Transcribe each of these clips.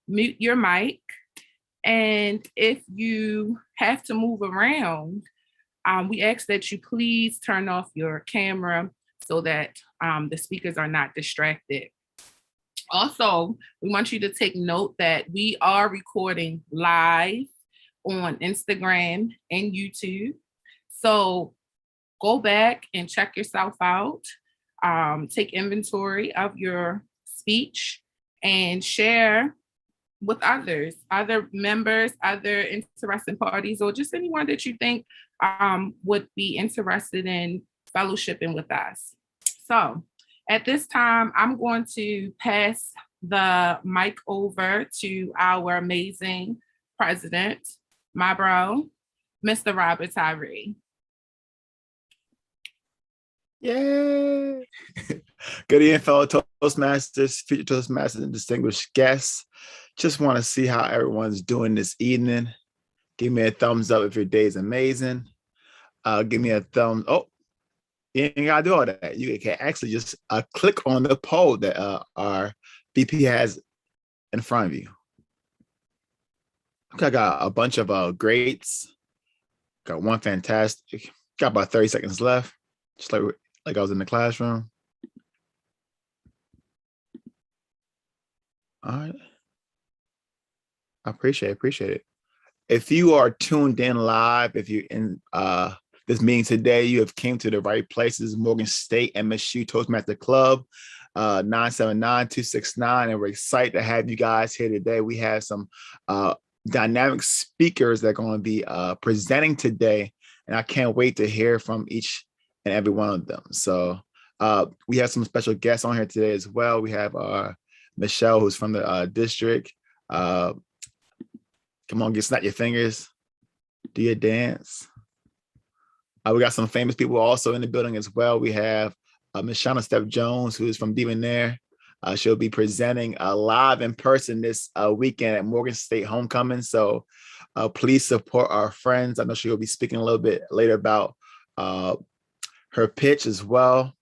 mute your mic. And if you have to move around, we ask that you please turn off your camera so that the speakers are not distracted. Also, we want you to take note that we are recording live on Instagram and YouTube. So go back and check yourself out, take inventory of your speech, and share with others, other members, other interested parties, or just anyone that you think would be interested in fellowshipping with us. So at this time, I'm going to pass the mic over to our amazing president, my bro, Mr. Robert Tyree. Yay! Good evening, fellow Toastmasters, future Toastmasters, and distinguished guests. Just want to see how everyone's doing this evening. Give me a thumbs up if your day is amazing. Give me a thumbs. Oh, you ain't gotta do all that. You can actually just click on the poll that our VP has in front of you. Okay, I got a bunch of grades. Got one fantastic. Got about 30 seconds left. Just like I was in the classroom. All right. I appreciate it. If you are tuned in live, if you're in this meeting today, you have came to the right places. Morgan State MSU Toastmaster Club, 979-269, and we're excited to have you guys here today. We have some dynamic speakers that are going to be presenting today, and I can't wait to hear from each and every one of them. So we have some special guests on here today as well. We have Michelle, who's from the district. Come on, snap your fingers, do your dance. We got some famous people also in the building as well. We have Miss Shauna Steph Jones, who is from There. She'll be presenting live in person this weekend at Morgan State Homecoming. So please support our friends. I know she will be speaking a little bit later about her pitch as well.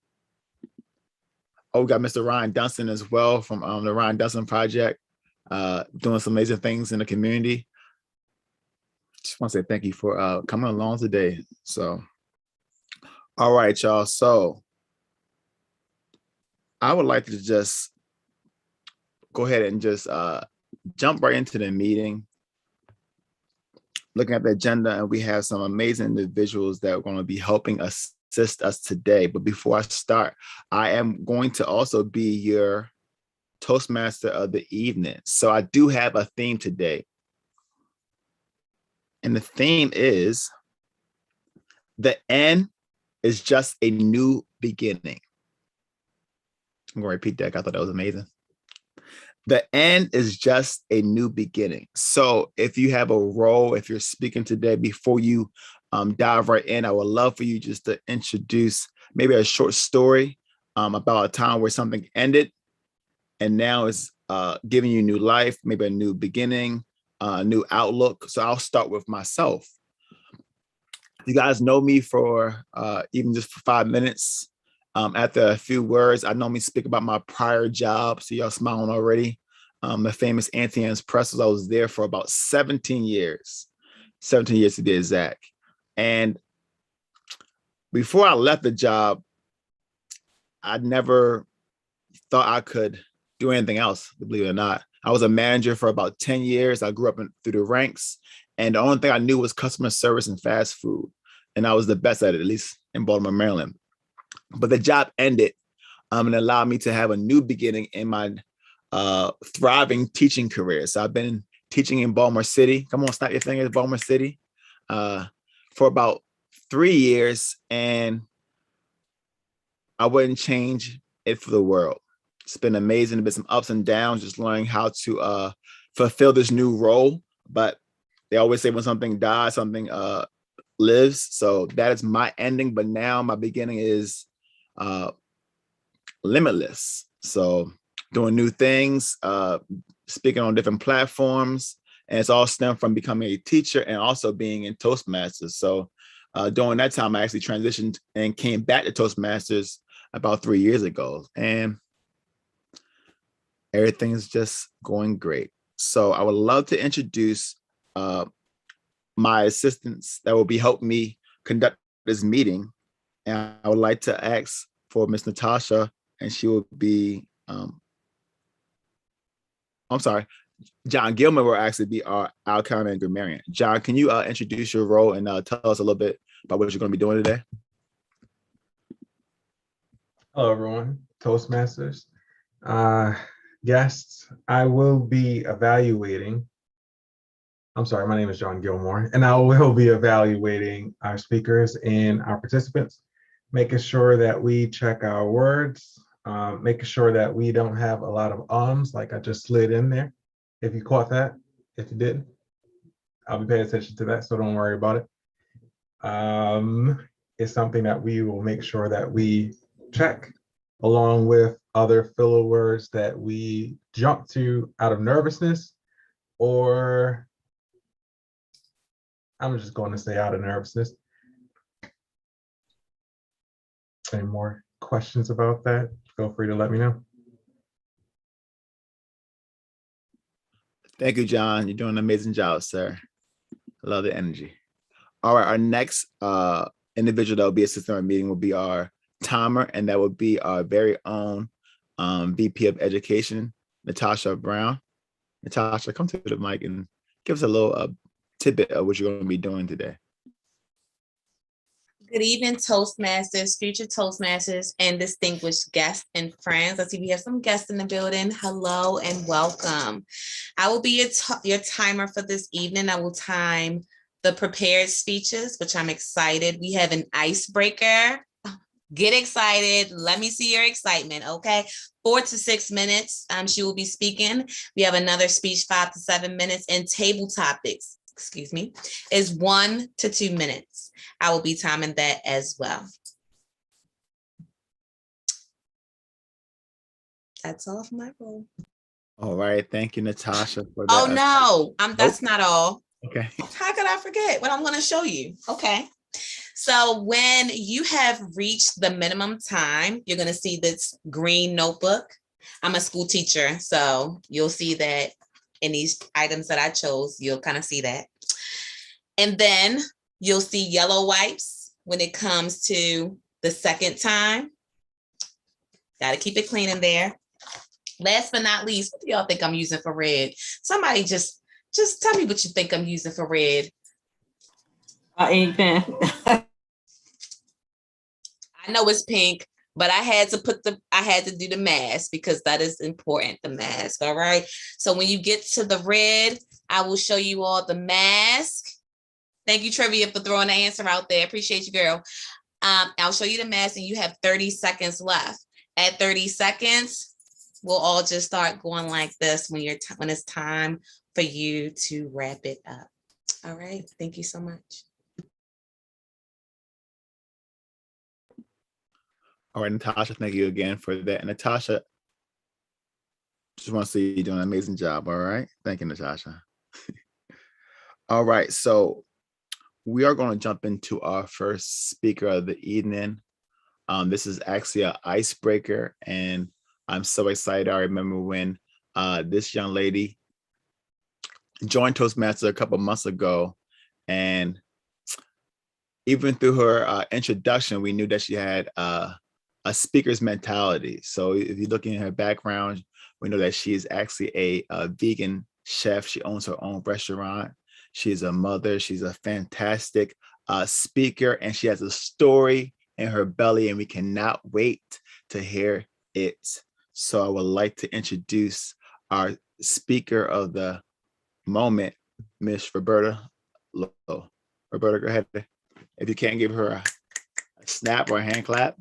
Oh, we got Mr. Ryan Dunston as well from the Ryan Dunston Project, doing some amazing things in the community. Just want to say thank you for coming along today. So, all right, y'all. So I would like to just go ahead and just jump right into the meeting. Looking at the agenda, and we have some amazing individuals that are going to be helping assist us today. But before I start, I am going to also be your Toastmaster of the evening. So I do have a theme today. And the theme is, the end is just a new beginning. I'm going to repeat that. I thought that was amazing. The end is just a new beginning. So if you have a role, if you're speaking today, before you dive right in, I would love for you just to introduce maybe a short story about a time where something ended and now it's giving you new life, maybe a new beginning, a new outlook. So I'll start with myself. You guys know me for even just for 5 minutes. After a few words, I normally speak about my prior job. So y'all smiling already. The famous Auntie Anne's Pretzels. I was there for about 17 years. 17 years to be exact. And before I left the job, I never thought I could do anything else, believe it or not. I was a manager for about 10 years. I grew up through the ranks. And the only thing I knew was customer service and fast food. And I was the best at it, at least in Baltimore, Maryland. But the job ended and allowed me to have a new beginning in my thriving teaching career. So I've been teaching in Baltimore City. Come on, snap your fingers, Baltimore City, for about 3 years. And I wouldn't change it for the world. It's been amazing. There's been some ups and downs, just learning how to fulfill this new role. But they always say when something dies, something lives. So that is my ending. But now my beginning is limitless. So doing new things, speaking on different platforms. And it's all stemmed from becoming a teacher and also being in Toastmasters. So during that time, I actually transitioned and came back to Toastmasters about 3 years ago. And everything's just going great. So I would love to introduce my assistants that will be helping me conduct this meeting. And I would like to ask for Miss Natasha, and she will be, I'm sorry, John Gilman will actually be our counter and grammarian. John, can you introduce your role and tell us a little bit about what you're going to be doing today? Hello, everyone. Toastmasters. Guests, I will be evaluating. I'm sorry, my name is John Gilmore, and I will be evaluating our speakers and our participants, making sure that we check our words, making sure that we don't have a lot of ums like I just slid in there. If you caught that, if you didn't, I'll be paying attention to that, so don't worry about it. It's something that we will make sure that we check, along with other filler words that we jump to out of nervousness, or I'm just going to say out of nervousness. Any more questions about that? Feel free to let me know. Thank you, John. You're doing an amazing job, sir. I love the energy. All right, our next individual that will be assisting our meeting will be our timer, and that will be our very own VP of Education, Natasha Brown. Natasha, come to the mic and give us a little tidbit of what you're going to be doing today. Good evening, Toastmasters, future Toastmasters, and distinguished guests and friends. I see we have some guests in the building. Hello and welcome. I will be your timer for this evening. I will time the prepared speeches, which I'm excited. We have an icebreaker. Get excited. Let me see your excitement, okay? 4 to 6 minutes, she will be speaking. We have another speech, 5 to 7 minutes, and table topics, excuse me, is 1 to 2 minutes. I will be timing that as well. That's all for my role. All right, thank you, Natasha, for that. Oh no, that's not all. Okay. How could I forget what I'm going to show you? Okay. So when you have reached the minimum time, you're going to see this green notebook. I'm a school teacher, so you'll see that in these items that I chose, you'll kind of see that. And then you'll see yellow wipes when it comes to the second time. Got to keep it clean in there. Last but not least, what do y'all think I'm using for red? Somebody just tell me what you think I'm using for red. Ink pen. I know it's pink, but I had to do the mask because that is important, the mask, all right? So when you get to the red, I will show you all the mask. Thank you, Trivia, for throwing the answer out there. Appreciate you, girl. I'll show you the mask and you have 30 seconds left. At 30 seconds, we'll all just start going like this when it's time for you to wrap it up. All right, thank you so much. All right, Natasha, thank you again for that. And Natasha, just want to say you're doing an amazing job. All right. Thank you, Natasha. All right. So we are going to jump into our first speaker of the evening. This is actually an icebreaker, and I'm so excited. I remember when this young lady joined Toastmasters a couple months ago, and even through her introduction, we knew that she had a speaker's mentality. So if you look in her background, we know that she is actually a vegan chef. She owns her own restaurant. She's a mother. She's a fantastic speaker, and she has a story in her belly, and we cannot wait to hear it. So I would like to introduce our speaker of the moment, Miss Roberta Lowe. Roberta, go ahead. If you can't give her a snap or a hand clap.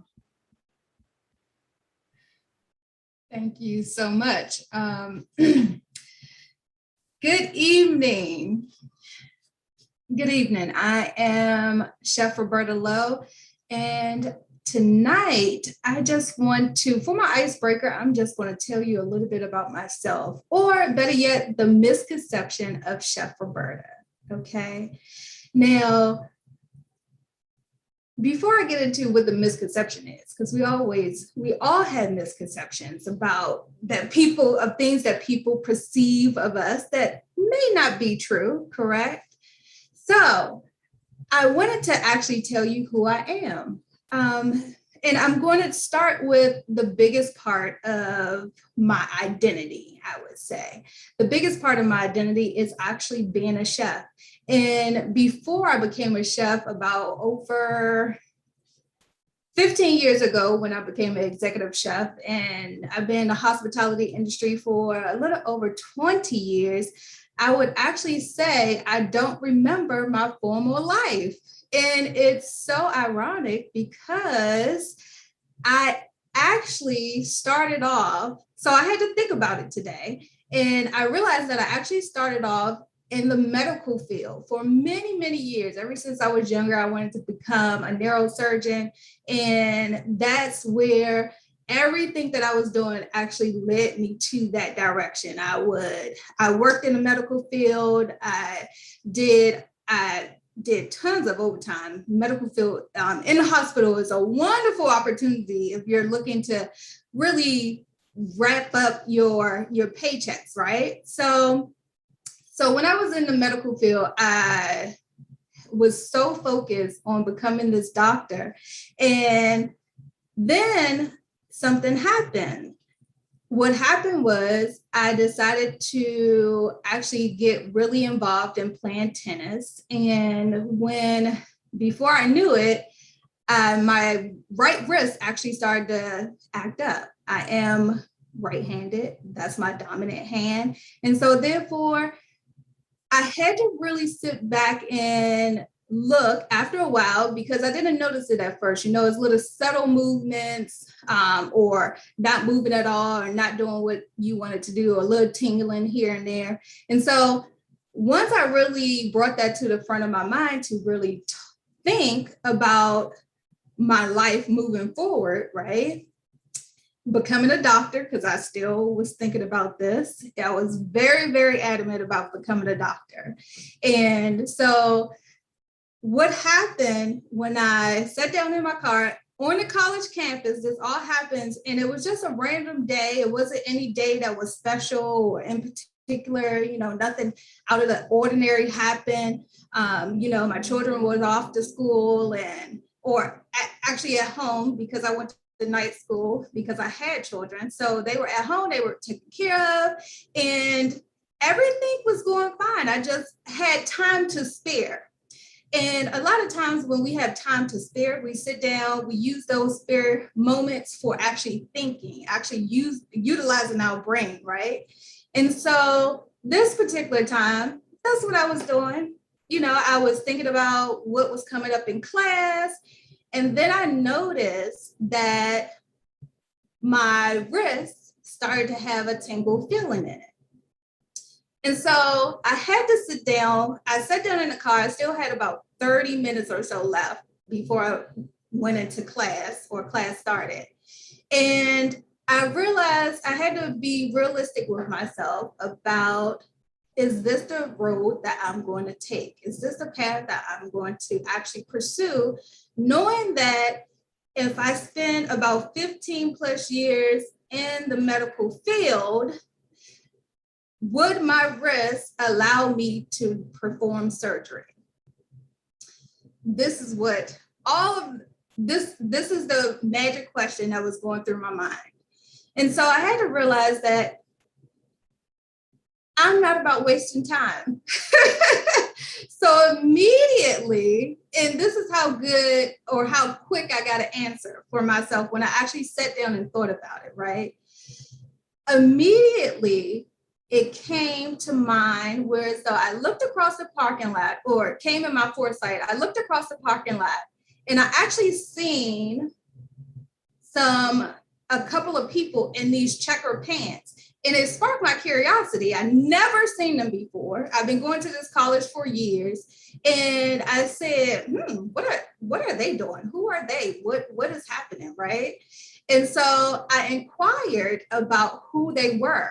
Thank you so much. Good evening. Good evening. I am Chef Roberta Lowe, and tonight I just want to, for my icebreaker, I'm just going to tell you a little bit about myself, or better yet, the misconception of Chef Roberta. Okay. Now, before I get into what the misconception is, because we all have misconceptions about that people of things that people perceive of us that may not be true, correct? So I wanted to actually tell you who I am. And I'm going to start with the biggest part of my identity, I would say. The biggest part of my identity is actually being a chef. And before I became a chef, about over 15 years ago, when I became an executive chef, and I've been in the hospitality industry for a little over 20 years, I would actually say I don't remember my former life. And it's so ironic because I actually started off, so I had to think about it today. And I realized that I actually started off in the medical field for many, many years. Ever since I was younger, I wanted to become a neurosurgeon. And that's where everything that I was doing actually led me to that direction. I worked in the medical field. I did tons of overtime. Medical field in the hospital is a wonderful opportunity if you're looking to really wrap up your paychecks, right? So when I was in the medical field, I was so focused on becoming this doctor. And then something happened. What happened was I decided to actually get really involved in playing tennis. And before I knew it, my right wrist actually started to act up. I am right-handed. That's my dominant hand. And so therefore, I had to really sit back and look after a while, because I didn't notice it at first. It's little subtle movements, or not moving at all, or not doing what you wanted to do, a little tingling here and there. And so once I really brought that to the front of my mind to really think about my life moving forward, right? Becoming a doctor, because I still was thinking about this. I was very, very adamant about becoming a doctor. And so what happened when I sat down in my car on the college campus, this all happens, and it was just a random day. It wasn't any day that was special or in particular, nothing out of the ordinary happened. My children were off to school or actually at home, because I went to the night school because I had children. So they were at home, they were taken care of, and everything was going fine. I just had time to spare. And a lot of times when we have time to spare, we sit down, we use those spare moments for actually thinking, utilizing our brain, right? And so this particular time, that's what I was doing. I was thinking about what was coming up in class. And then I noticed that my wrist started to have a tingle feeling in it. And so I had to sit down. I sat down in the car. I still had about 30 minutes or so left before I went into class, or class started. And I realized I had to be realistic with myself about, is this the road that I'm going to take? Is this the path that I'm going to actually pursue? Knowing that if I spend about 15 plus years in the medical field, would my wrist allow me to perform surgery? This is what this is the magic question that was going through my mind. And so I had to realize that I'm not about wasting time. So immediately, and this is how good or how quick I got to answer for myself when I actually sat down and thought about it, right? Immediately, it came to mind where, so I looked across the parking lot, or it came in my foresight. I looked across the parking lot, and I actually seen a couple of people in these checker pants. And it sparked my curiosity. I never seen them before. I've been going to this college for years. And I said, what are they doing? Who are they? What is happening, right? And so I inquired about who they were.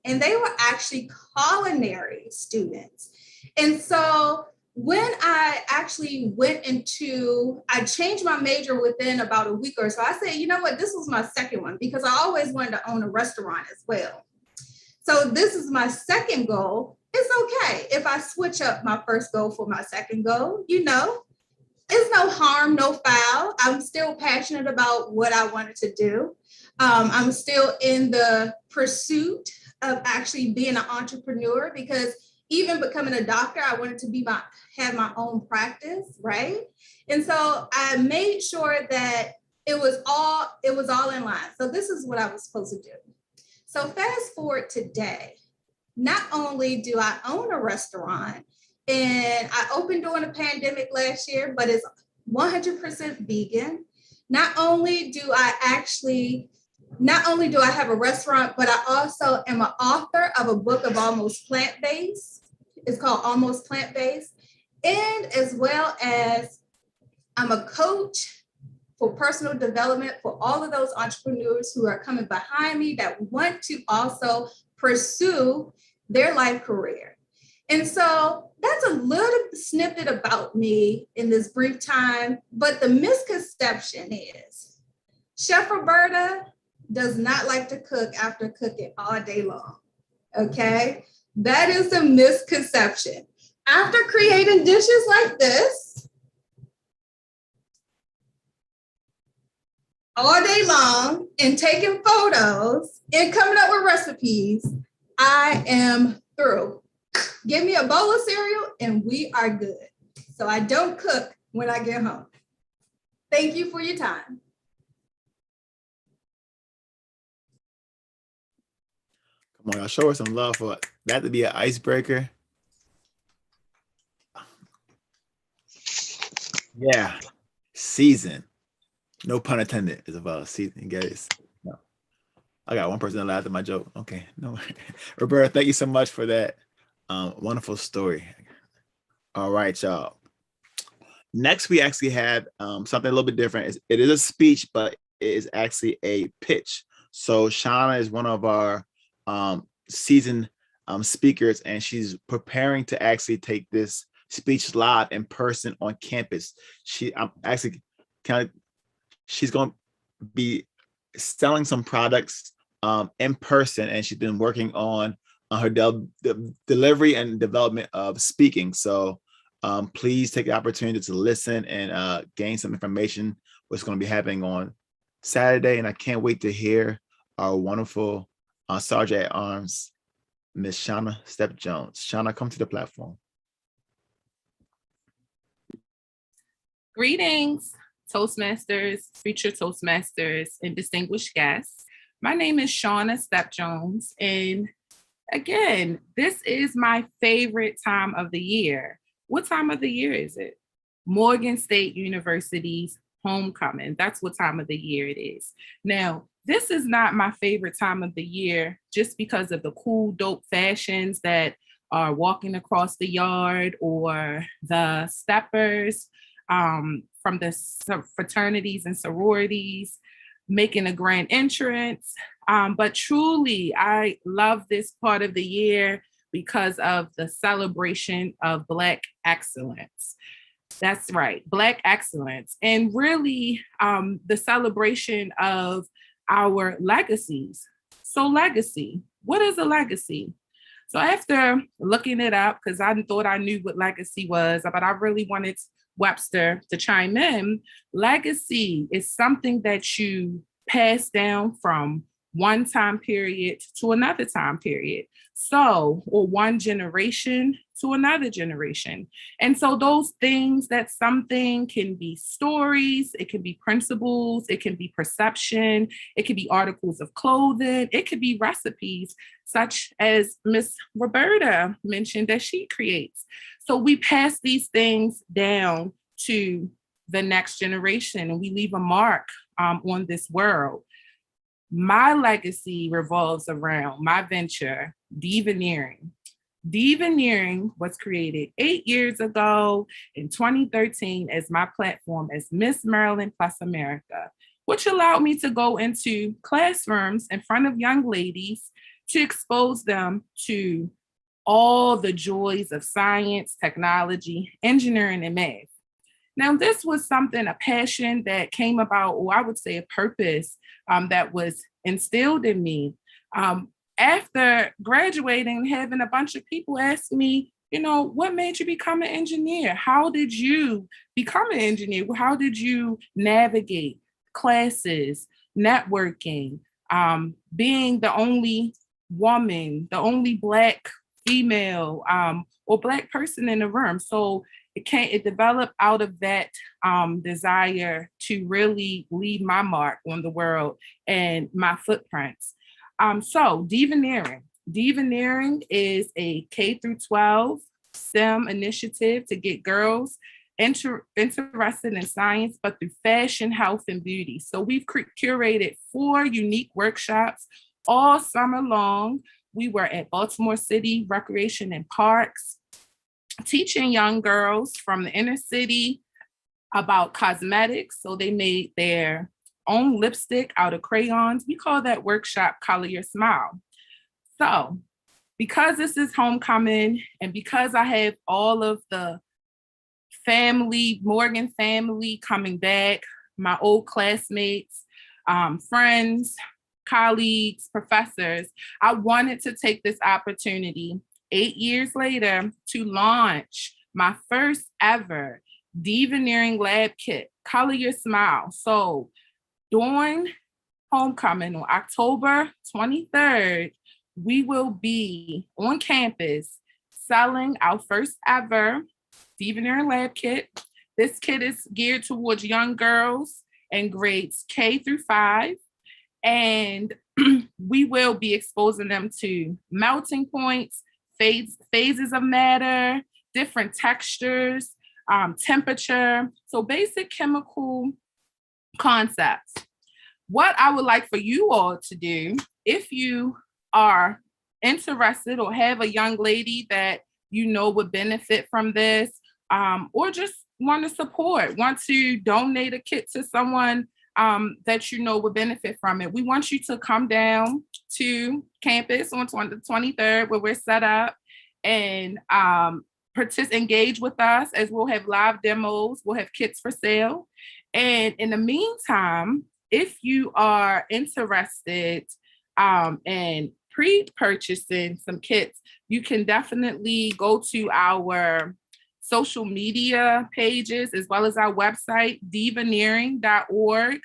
And they were actually culinary students. And so when I actually I changed my major within about a week or so. I said, you know what, this was my second one because I always wanted to own a restaurant as well. So this is my second goal. It's okay if I switch up my first goal for my second goal, it's no harm, no foul. I'm still passionate about what I wanted to do. I'm still in the pursuit of actually being an entrepreneur because even becoming a doctor, I wanted to have my own practice, right? And so I made sure that it was all in line. So this is what I was supposed to do. So fast forward today, not only do I own a restaurant, and I opened during the pandemic last year, but it's 100% vegan. Not only do I have a restaurant, but I also am an author of a book of almost plant-based. It's called Almost Plant-Based. And as well as I'm a coach for personal development for all of those entrepreneurs who are coming behind me that want to also pursue their life career. And so that's a little snippet about me in this brief time. But the misconception is Chef Roberta does not like to cook after cooking all day long. Okay, that is a misconception. After creating dishes like this all day long and taking photos and coming up with recipes, I am through. Give me a bowl of cereal and we are good. So I don't cook when I get home. Thank you for your time. Come on, y'all, show her some love for that to be an icebreaker. Yeah, season. No pun intended. It's about season, guys. No, I got one person that laughed at my joke. Okay, no, Roberta, thank you so much for that wonderful story. All right, y'all. Next, we actually had something a little bit different. It is a speech, but it is actually a pitch. So Shauna is one of our seasoned speakers, and she's preparing to actually take this speech live in person on campus. She's going to be selling some products in person, and she's been working on her delivery and development of speaking. So please take the opportunity to listen and gain some information what's going to be happening on Saturday. And I can't wait to hear our wonderful Sergeant at Arms, Miss Shauna Step Jones. Shauna, come to the platform. Greetings, Toastmasters, future Toastmasters, and distinguished guests. My name is Shauna Step Jones, and again, this is my favorite time of the year. What time of the year is it? Morgan State University's homecoming. That's what time of the year it is. Now, this is not my favorite time of the year just because of the cool, dope fashions that are walking across the yard or the steppers from the fraternities and sororities making a grand entrance. But truly, I love this part of the year because of the celebration of Black excellence. That's right, Black excellence. And really the celebration of our legacies. So legacy, what is a legacy? So after looking it up, because I thought I knew what legacy was, but I really wanted Webster to chime in, legacy is something that you pass down from one time period to another time period. So, or one generation to another generation. And so those things, that something can be stories, it can be principles, it can be perception, it can be articles of clothing, it could be recipes, such as Miss Roberta mentioned that she creates. So we pass these things down to the next generation and we leave a mark on this world. My legacy revolves around my venture, Deveneering. Deveneering was created 8 years ago in 2013 as my platform as Miss Maryland plus America, which allowed me to go into classrooms in front of young ladies to expose them to all the joys of science, technology, engineering, and math. Now, this was something, a passion that came about, or I would say a purpose that was instilled in me. After graduating, having a bunch of people ask me, what made you become an engineer? How did you become an engineer? How did you navigate classes, networking, being the only woman, the only Black female or Black person in the room? So it developed out of that desire to really leave my mark on the world and my footprints. So Divaneering is a K through 12 STEM initiative to get girls interested in science, but through fashion, health, and beauty. So we've curated 4 unique workshops all summer long. We were at Baltimore City Recreation and Parks, teaching young girls from the inner city about cosmetics. So they made their own lipstick out of crayons. We call that workshop Color Your Smile. So because this is homecoming and because I have all of the Morgan family coming back, my old classmates, friends, colleagues, professors, I wanted to take this opportunity 8 years later to launch my first ever Divaneering Lab Kit, Color Your Smile. So during homecoming on October 23rd, we will be on campus selling our first ever Divaneering Lab Kit. This kit is geared towards young girls in grades K through 5. And we will be exposing them to melting points, phases of matter, different textures, temperature. So basic chemical concepts. What I would like for you all to do, if you are interested or have a young lady that would benefit from this, or just want to support, want to donate a kit to someone that would benefit from it, we want you to come down to campus on the 23rd where we're set up and engage with us, as we'll have live demos, we'll have kits for sale. And in the meantime, if you are interested in pre-purchasing some kits, you can definitely go to our social media pages as well as our website, divaneering.org,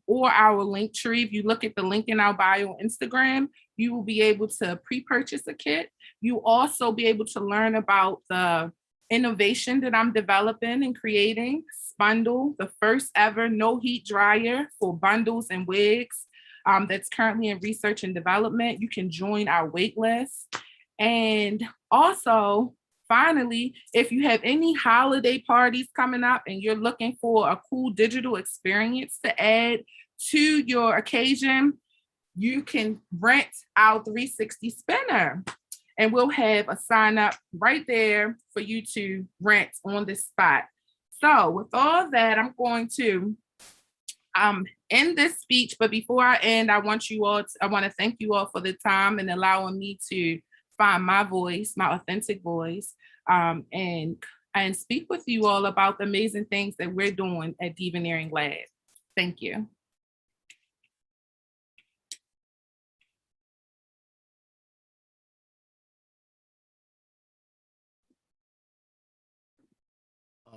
or our link tree. If you look at the link in our bio on Instagram, you will be able to pre-purchase a kit. You also be able to learn about the innovation that I'm developing and creating. Spundle, the first ever no heat dryer for bundles and wigs, that's currently in research and development. You can join our wait list. And also, finally, if you have any holiday parties coming up and you're looking for a cool digital experience to add to your occasion, you can rent our 360 spinner. And we'll have a sign up right there for you to rent on the spot. So with all that, I'm going to end this speech. But before I end, I want to thank you all for the time and allowing me to find my voice, my authentic voice, and speak with you all about the amazing things that we're doing at Divaneering Lab. Thank you.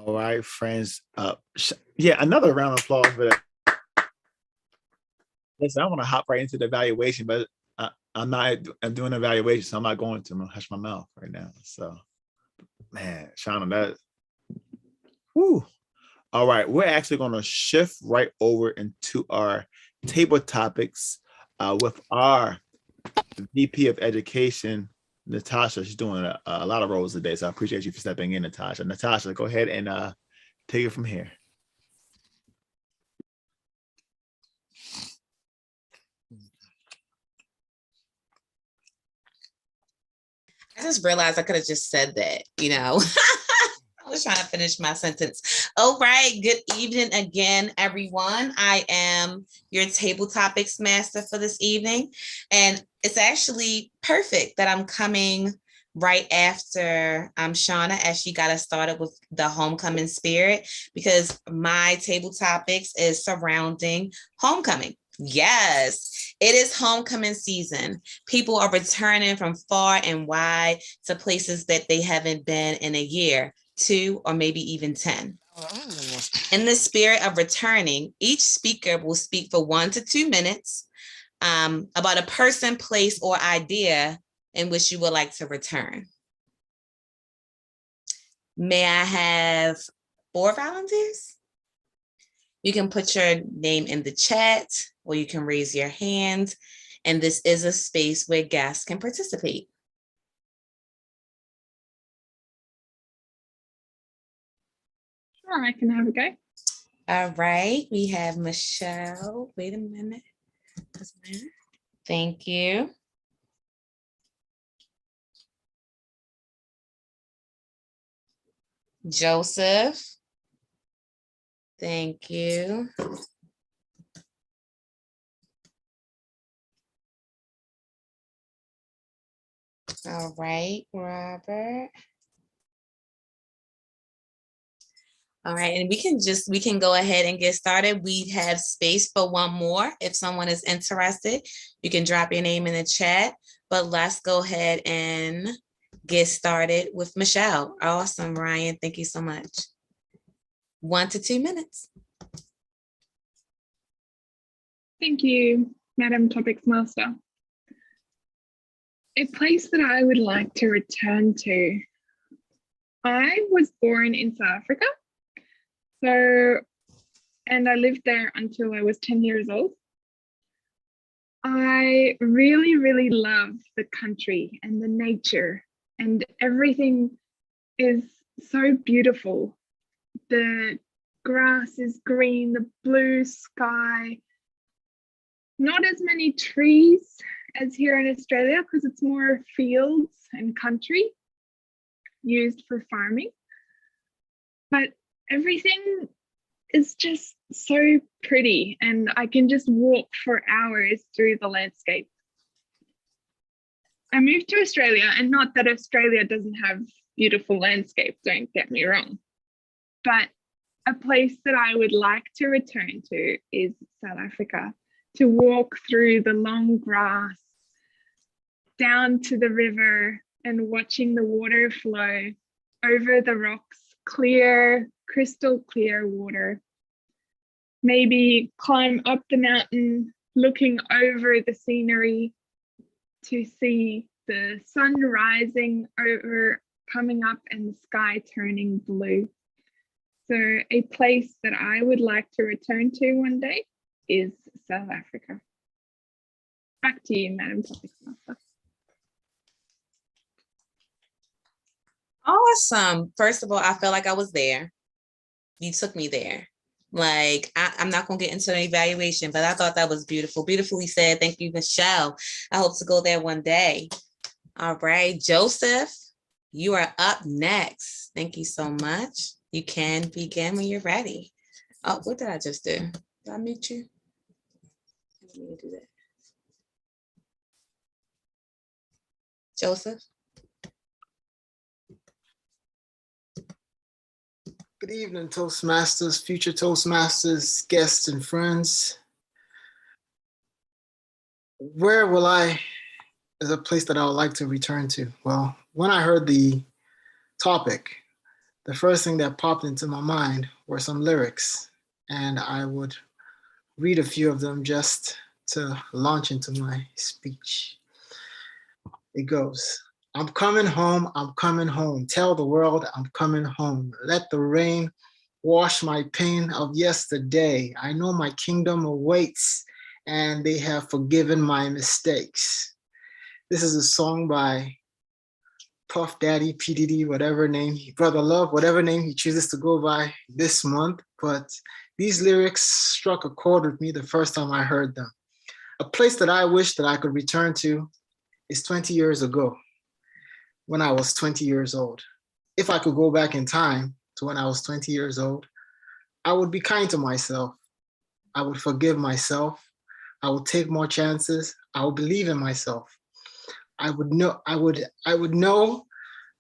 All right, friends. Another round of applause for that. Listen, I want to hop right into the evaluation, but I'm doing an evaluation, so I'm not going to. I'm gonna hush my mouth right now. So, man, Shauna, that. Whoo. All right, we're actually going to shift right over into our table topics with our VP of Education, Natasha. She's doing a lot of roles today, so I appreciate you for stepping in, Natasha. Natasha, go ahead and take it from here. I just realized I could have just said that, I was trying to finish my sentence. All right. Good evening again, everyone. I am your table topics master for this evening. And it's actually perfect that I'm coming right after Shauna, as she got us started with the homecoming spirit, because my table topics is surrounding homecoming. Yes, it is homecoming season. People are returning from far and wide to places that they haven't been in a year, 2, or maybe even 10. In the spirit of returning, each speaker will speak for 1 to 2 minutes about a person, place, or idea in which you would like to return. May I have 4 volunteers? You can put your name in the chat or you can raise your hand. And this is a space where guests can participate. Sure, I can have a go. All right, we have Michelle. Wait a minute. Thank you. Joseph. Thank you. All right, Robert. All right, and we can go ahead and get started. We have space for 1 more. If someone is interested, you can drop your name in the chat, but let's go ahead and get started with Michelle. Awesome, Ryan. Thank you so much. 1 to 2 minutes. Thank you, Madam Topics Master. A place that I would like to return to. I was born in South Africa. And I lived there until I was 10 years old. I really, really love the country and the nature, and everything is so beautiful. The grass is green, the blue sky, not as many trees as here in Australia because it's more fields and country used for farming. But everything is just so pretty and I can just walk for hours through the landscape. I moved to Australia, and not that Australia doesn't have beautiful landscape, don't get me wrong, but a place that I would like to return to is South Africa, to walk through the long grass down to the river and watching the water flow over the rocks, clear, crystal clear water. Maybe climb up the mountain, looking over the scenery to see the sun rising over, coming up, and the sky turning blue. So a place that I would like to return to one day is South Africa. Back to you, Madam Topics Master. Awesome. First of all, I felt like I was there. You took me there. Like, I'm not going to get into an evaluation, but I thought that was beautiful. Beautifully said. Thank you, Michelle. I hope to go there one day. All right, Joseph, you are up next. Thank you so much. You can begin when you're ready. Oh, what did I just do? Did I mute you? Let me do that. Joseph? Good evening, Toastmasters, future Toastmasters, guests, and friends. Where will I, is a place that I would like to return to? Well, when I heard the topic, the first thing that popped into my mind were some lyrics, and I would read a few of them just to launch into my speech. It goes. I'm coming home, I'm coming home. Tell the world I'm coming home. Let the rain wash my pain of yesterday. I know my kingdom awaits and they have forgiven my mistakes. This is a song by Puff Daddy, PDD, whatever name, Brother Love, whatever name he chooses to go by this month. But these lyrics struck a chord with me the first time I heard them. A place that I wish that I could return to is 20 years ago, when I was 20 years old. If I could go back in time to when I was 20 years old, I would be kind to myself. I would forgive myself. I would take more chances. I would believe in myself. I would know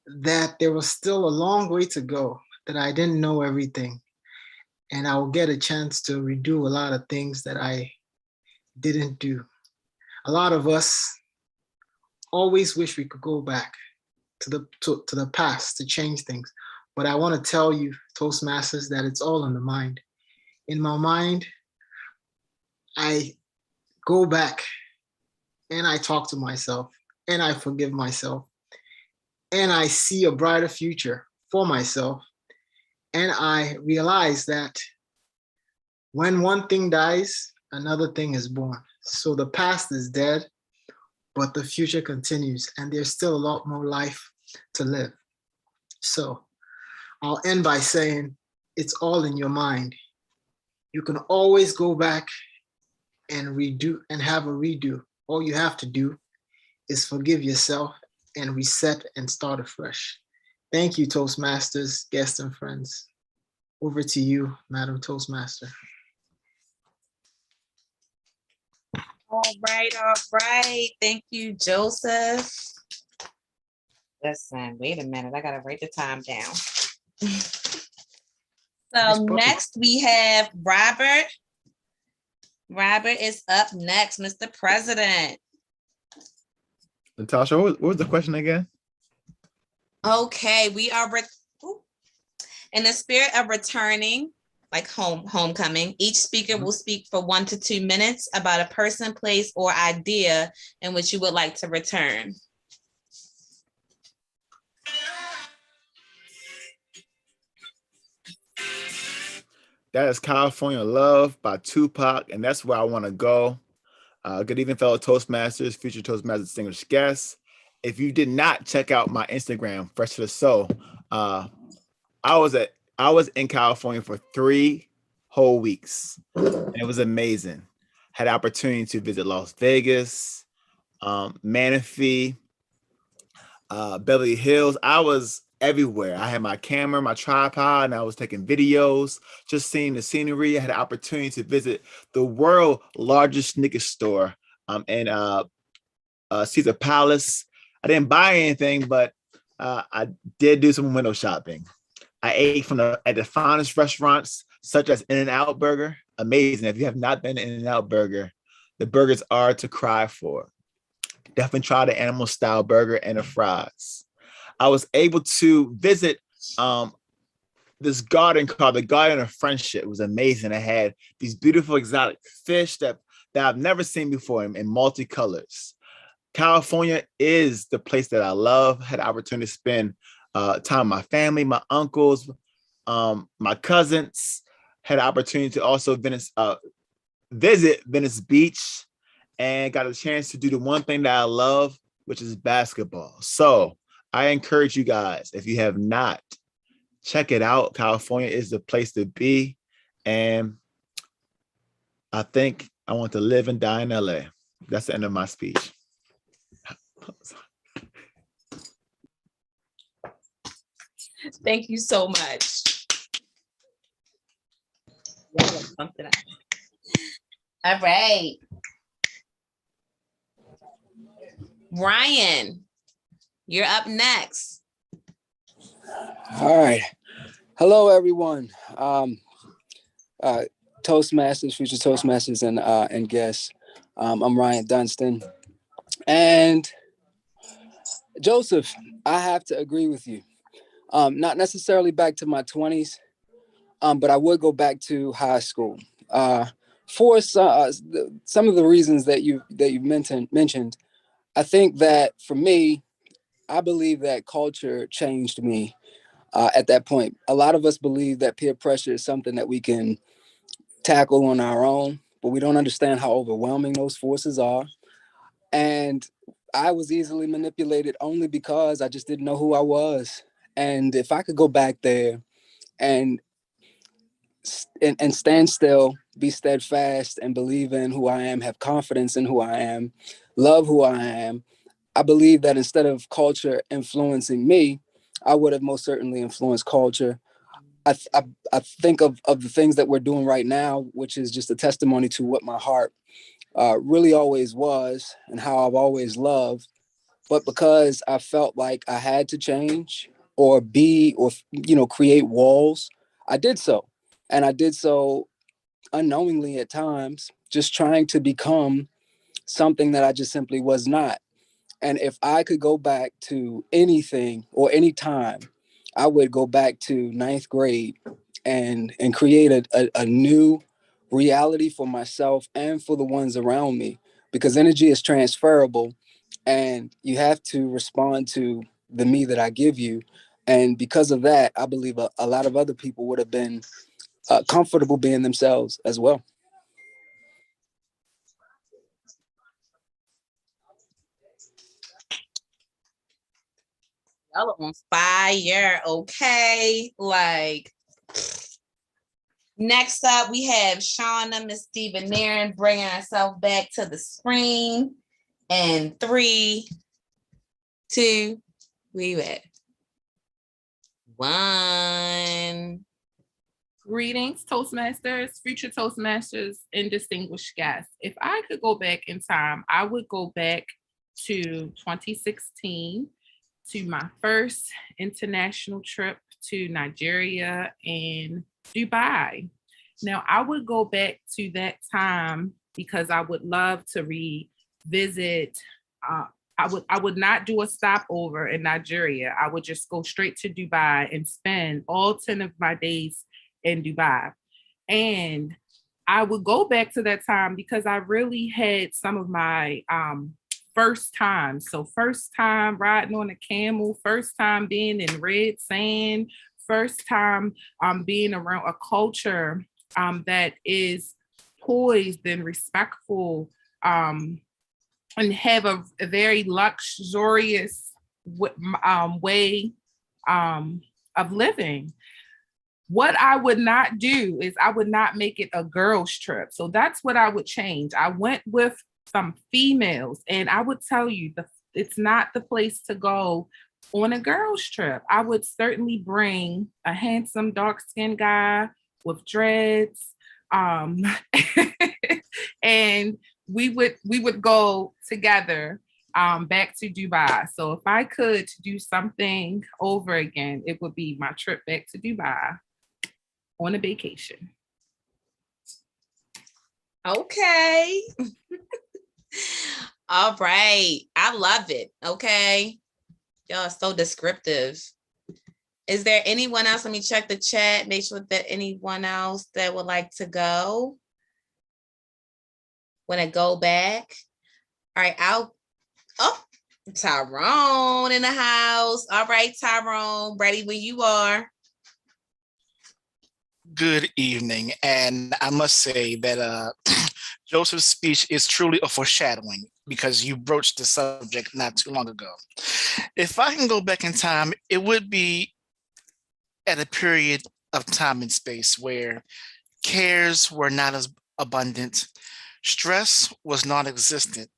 that there was still a long way to go, that I didn't know everything. And I will get a chance to redo a lot of things that I didn't do. A lot of us always wish we could go back to the past to change things. But I want to tell you, Toastmasters, that it's all in the mind. In my mind, I go back and I talk to myself and I forgive myself and I see a brighter future for myself. And I realize that when one thing dies, another thing is born. So the past is dead, but the future continues, and there's still a lot more life to live. So I'll end by saying it's all in your mind. You can always go back and redo and have a redo. All you have to do is forgive yourself and reset and start afresh. Thank you, Toastmasters, guests, and friends. Over to you, Madam Toastmaster. All right. Thank you, Joseph. Listen, wait a minute. I gotta write the time down. So next we have Robert. Robert is up next, Mr. President. Natasha, what was the question again? Okay, we are in the spirit of returning, like homecoming. Each speaker will speak for 1 to 2 minutes about a person, place, or idea in which you would like to return. That is California Love by Tupac, and that's where I want to go. Good evening, fellow Toastmasters, future Toastmasters, distinguished guests. If you did not check out my Instagram, Fresh to the Soul, I was in California for 3 whole weeks. And it was amazing. Had the opportunity to visit Las Vegas, Manatee, Beverly Hills. I was everywhere. I had my camera, my tripod, and I was taking videos, just seeing the scenery. I had the opportunity to visit the world's largest sneaker store in Caesar Palace. I didn't buy anything, but I did do some window shopping. I ate at the finest restaurants, such as In-N-Out Burger. Amazing. If you have not been to In-N-Out Burger, the burgers are to cry for. Definitely try the animal style burger and the fries. I was able to visit this garden called the Garden of Friendship. It was amazing. I had these beautiful exotic fish that I've never seen before in multicolors. California is the place that I love. Had the opportunity to spend time with my family, my uncles, my cousins. Had the opportunity to also visit Venice Beach and got a chance to do the one thing that I love, which is basketball. So I encourage you guys, if you have not, check it out. California is the place to be. And I think I want to live and die in LA. That's the end of my speech. Thank you so much. All right. Ryan, you're up next. All right. Hello, everyone. Toastmasters, future Toastmasters, and guests. I'm Ryan Dunstan. And Joseph, I have to agree with you. Not necessarily back to my 20s, but I would go back to high school. For some of the reasons that you've mentioned, I think that for me, I believe that culture changed me at that point. A lot of us believe that peer pressure is something that we can tackle on our own, but we don't understand how overwhelming those forces are. And I was easily manipulated only because I just didn't know who I was. And if I could go back there and stand still, be steadfast, and believe in who I am, have confidence in who I am, love who I am, I believe that instead of culture influencing me, I would have most certainly influenced culture. I think of the things that we're doing right now, which is just a testimony to what my heart really always was and how I've always loved. but because I felt like I had to change or create walls, I did so. And I did so unknowingly at times, just trying to become something that I just simply was not. And if I could go back to anything or any time, I would go back to ninth grade and create a new reality for myself and for the ones around me, because energy is transferable and you have to respond to the me that I give you. And because of that, I believe a lot of other people would have been comfortable being themselves as well. Y'all are on fire, okay? Like, next up, we have Shauna, Miss Stephen Nairn, bringing herself back to the screen. And 3, 2, where you at? 1. Greetings, Toastmasters, future Toastmasters, and distinguished guests. If I could go back in time, I would go back to 2016 to my first international trip to Nigeria and Dubai. Now, I would go back to that time because I would love to revisit. I would not do a stopover in Nigeria. I would just go straight to Dubai and spend all 10 of my days in Dubai. And I would go back to that time because I really had some of my first time. So first time riding on a camel, first time being in red sand, first time being around a culture that is poised and respectful and have a very luxurious way of living. What I would not do is I would not make it a girls' trip. So that's what I would change. I went with some females, and I would tell you it's not the place to go on a girls' trip. I would certainly bring a handsome, dark-skinned guy with dreads, and we would go together back to Dubai. So if I could do something over again, it would be my trip back to Dubai on a vacation. Okay. All right. I love it. Okay. Y'all are so descriptive. Is there anyone else? Let me check the chat. Make sure that anyone else that would like to go. Want to go back? All right. Tyrone in the house. All right, Tyrone. Ready when you are. Good evening, and I must say that Joseph's speech is truly a foreshadowing because you broached the subject not too long ago. If I can go back in time, it would be at a period of time and space where cares were not as abundant, stress was non-existent,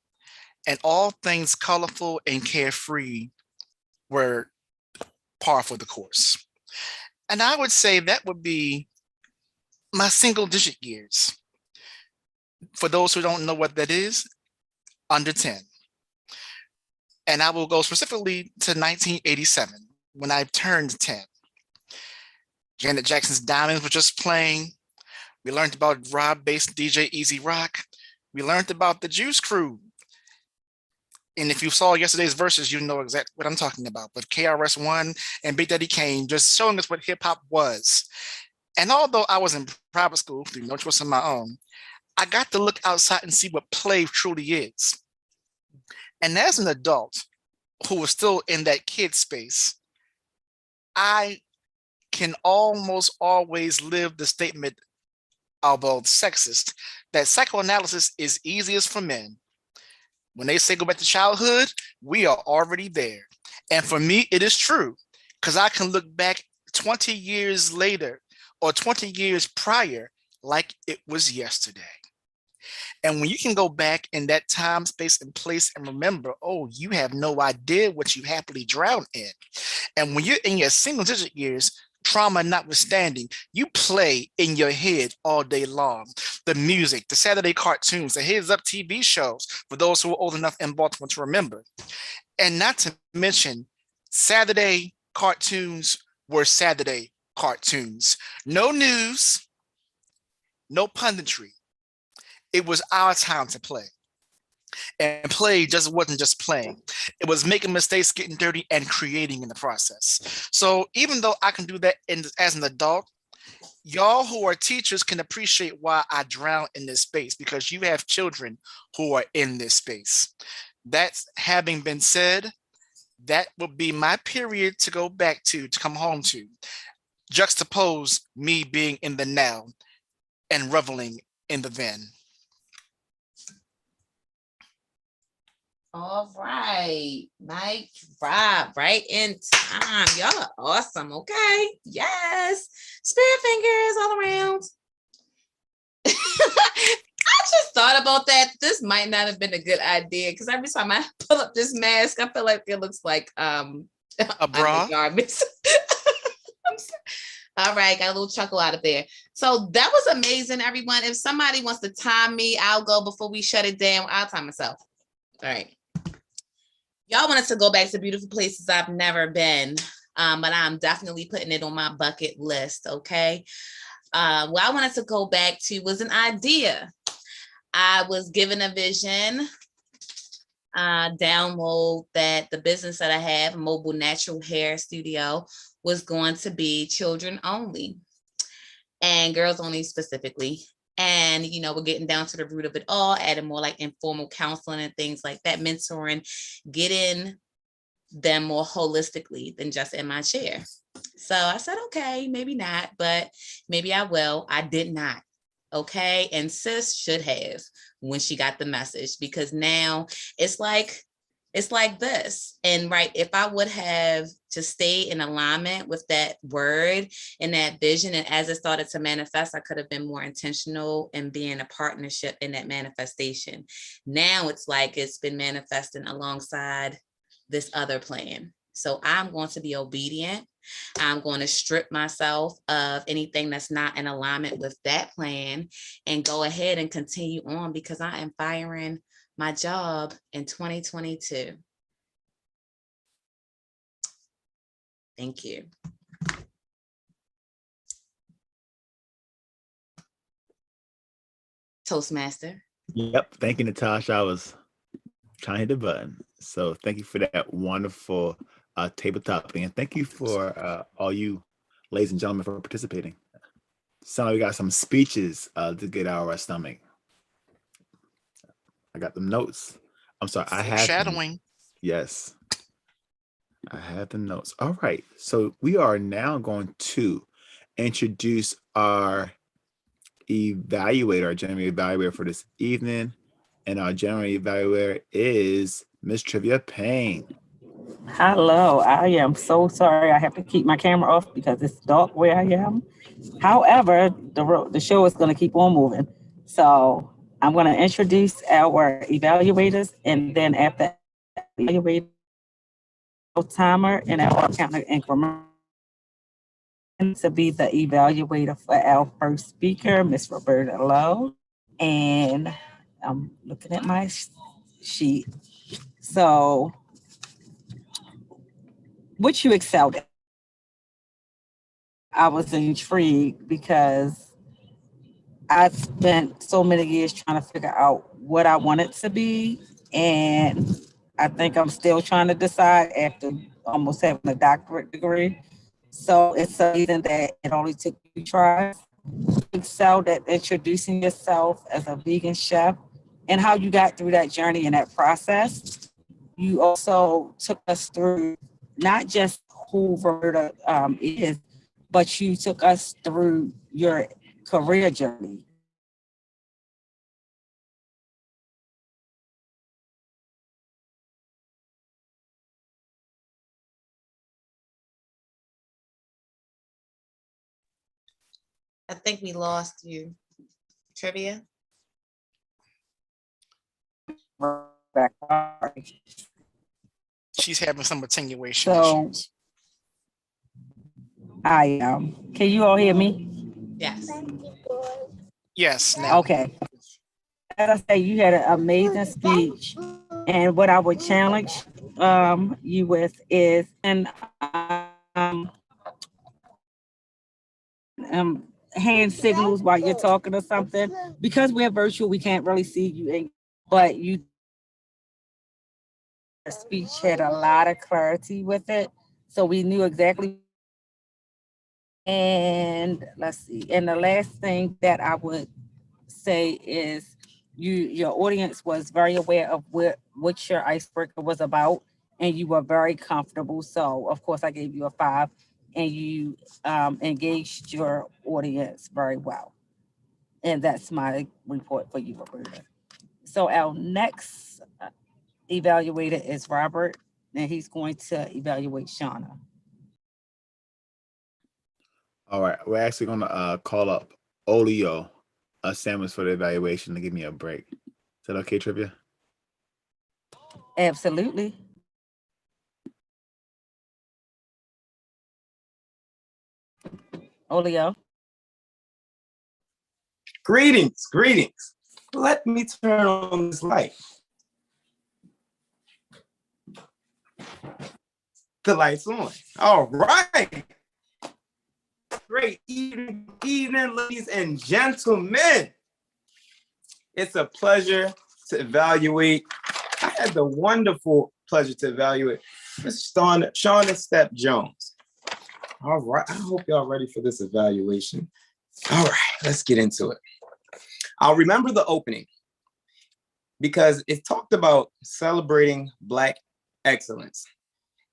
and all things colorful and carefree were par for the course. And I would say that would be my single digit years. For those who don't know what that is, under 10. And I will go specifically to 1987 when I turned 10. Janet Jackson's Diamonds were just playing. We learned about Rob-based DJ Easy Rock. We learned about the Juice Crew. And if you saw yesterday's verses, you know exactly what I'm talking about. But KRS-One and Big Daddy Kane just showing us what hip hop was. And although I was in private school through no choice of my own, I got to look outside and see what play truly is. And as an adult who was still in that kid space, I can almost always live the statement, although sexist, that psychoanalysis is easiest for men. When they say go back to childhood, we are already there. And for me, it is true, because I can look back 20 years later or 20 years prior like it was yesterday. And when you can go back in that time, space, and place and remember, oh, you have no idea what you happily drowned in. And when you're in your single digit years, trauma notwithstanding, you play in your head all day long. the music, the Saturday cartoons, the Heads Up TV shows, for those who are old enough in Baltimore to remember. And not to mention, Saturday cartoons were Saturday cartoons. No news, no punditry. It was our time to play. And play just wasn't just playing. It was making mistakes, getting dirty, and creating in the process. So even though I can do that as an adult, y'all who are teachers can appreciate why I drown in this space, because you have children who are in this space. That's having been said, that would be my period to go back to come home to. Juxtapose me being in the now and reveling in the then. All right, Mike drop right in time. Y'all are awesome. Okay, yes, spirit fingers all around. I just thought about that. This might not have been a good idea because every time I pull up this mask, I feel like it looks like a bra. All right, got a little chuckle out of there. So that was amazing, everyone. If somebody wants to time me, I'll go before we shut it down. I'll time myself. All right. Y'all wanted to go back to beautiful places I've never been, but I'm definitely putting it on my bucket list, okay? What I wanted to go back to was an idea. I was given a vision, download that the business that I have, Mobile Natural Hair Studio, was going to be children only and girls only specifically. And, you know, we're getting down to the root of it all, adding more like informal counseling and things like that, mentoring, getting them more holistically than just in my chair. So I said, okay, maybe not, but maybe I will. I did not. Okay. And sis should have when she got the message, because now it's like this. And right, if I would have just stayed in alignment with that word and that vision, and as it started to manifest, I could have been more intentional in being a partnership in that manifestation. Now it's like it's been manifesting alongside this other plan. So I'm going to be obedient. I'm going to strip myself of anything that's not in alignment with that plan and go ahead and continue on, because I am firing my job in 2022. Thank you. Toastmaster. Yep. Thank you, Natasha. I was trying to hit the button. So thank you for that wonderful tabletop. And thank you for all you ladies and gentlemen for participating. So we got some speeches to get our stomach. I got the notes. I'm sorry. I have shadowing. Yes. I have the notes. All right. So we are now going to introduce our evaluator, our general evaluator for this evening. And our general evaluator is Miss Trivia Payne. Hello, I am so sorry. I have to keep my camera off because it's dark where I am. However, the show is going to keep on moving. So I'm going to introduce our evaluators, and then after evaluate timer and our counter increment to be the evaluator for our first speaker, Miss Roberta Lowe. And I'm looking at my sheet. So, what you excelled at? I was intrigued because I spent so many years trying to figure out what I wanted to be, and I think I'm still trying to decide after almost having a doctorate degree. So it's amazing that it only took 2 tries. You excelled at introducing yourself as a vegan chef and how you got through that journey and that process. You also took us through not just who Roberta is, but you took us through your career journey. I think we lost you. Trivia. She's having some attenuation issues. I am. Can you all hear me? Yes. Yes. Now. Okay. As I say, you had an amazing speech. And what I would challenge you with is, and hand signals while you're talking or something. Because we're virtual, we can't really see you, but you speech had a lot of clarity with it. So we knew exactly. And let's see. And the last thing that I would say is your audience was very aware of what your icebreaker was about, and you were very comfortable. So of course I gave you a 5, and you engaged your audience very well. And that's my report for you, Roberta. So our next evaluator is Robert, and he's going to evaluate Shauna. All right, we're actually gonna call up Olio Samuels for the evaluation to give me a break. Is that okay, Trivia? Absolutely. Olio. Greetings, greetings. Let me turn on this light. The light's on. All right. Great evening, ladies and gentlemen. It's a pleasure to evaluate. I had the wonderful pleasure to evaluate Miss Shauna Step Jones. All right, I hope y'all ready for this evaluation. All right, let's get into it. I'll remember the opening because it talked about celebrating Black excellence.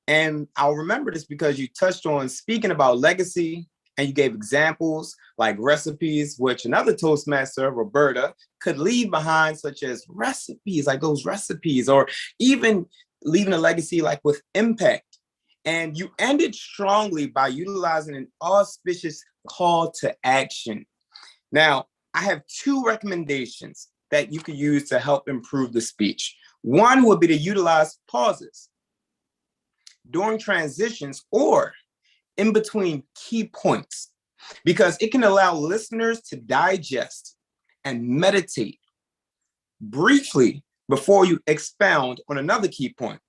And I'll remember this because you touched on speaking about legacy, and you gave examples like recipes, which another Toastmaster, Roberta, could leave behind, such as recipes, like those recipes, or even leaving a legacy like with impact. And you ended strongly by utilizing an auspicious call to action. Now, I have 2 recommendations that you could use to help improve the speech. One would be to utilize pauses during transitions or in between key points, because it can allow listeners to digest and meditate briefly before you expound on another key point.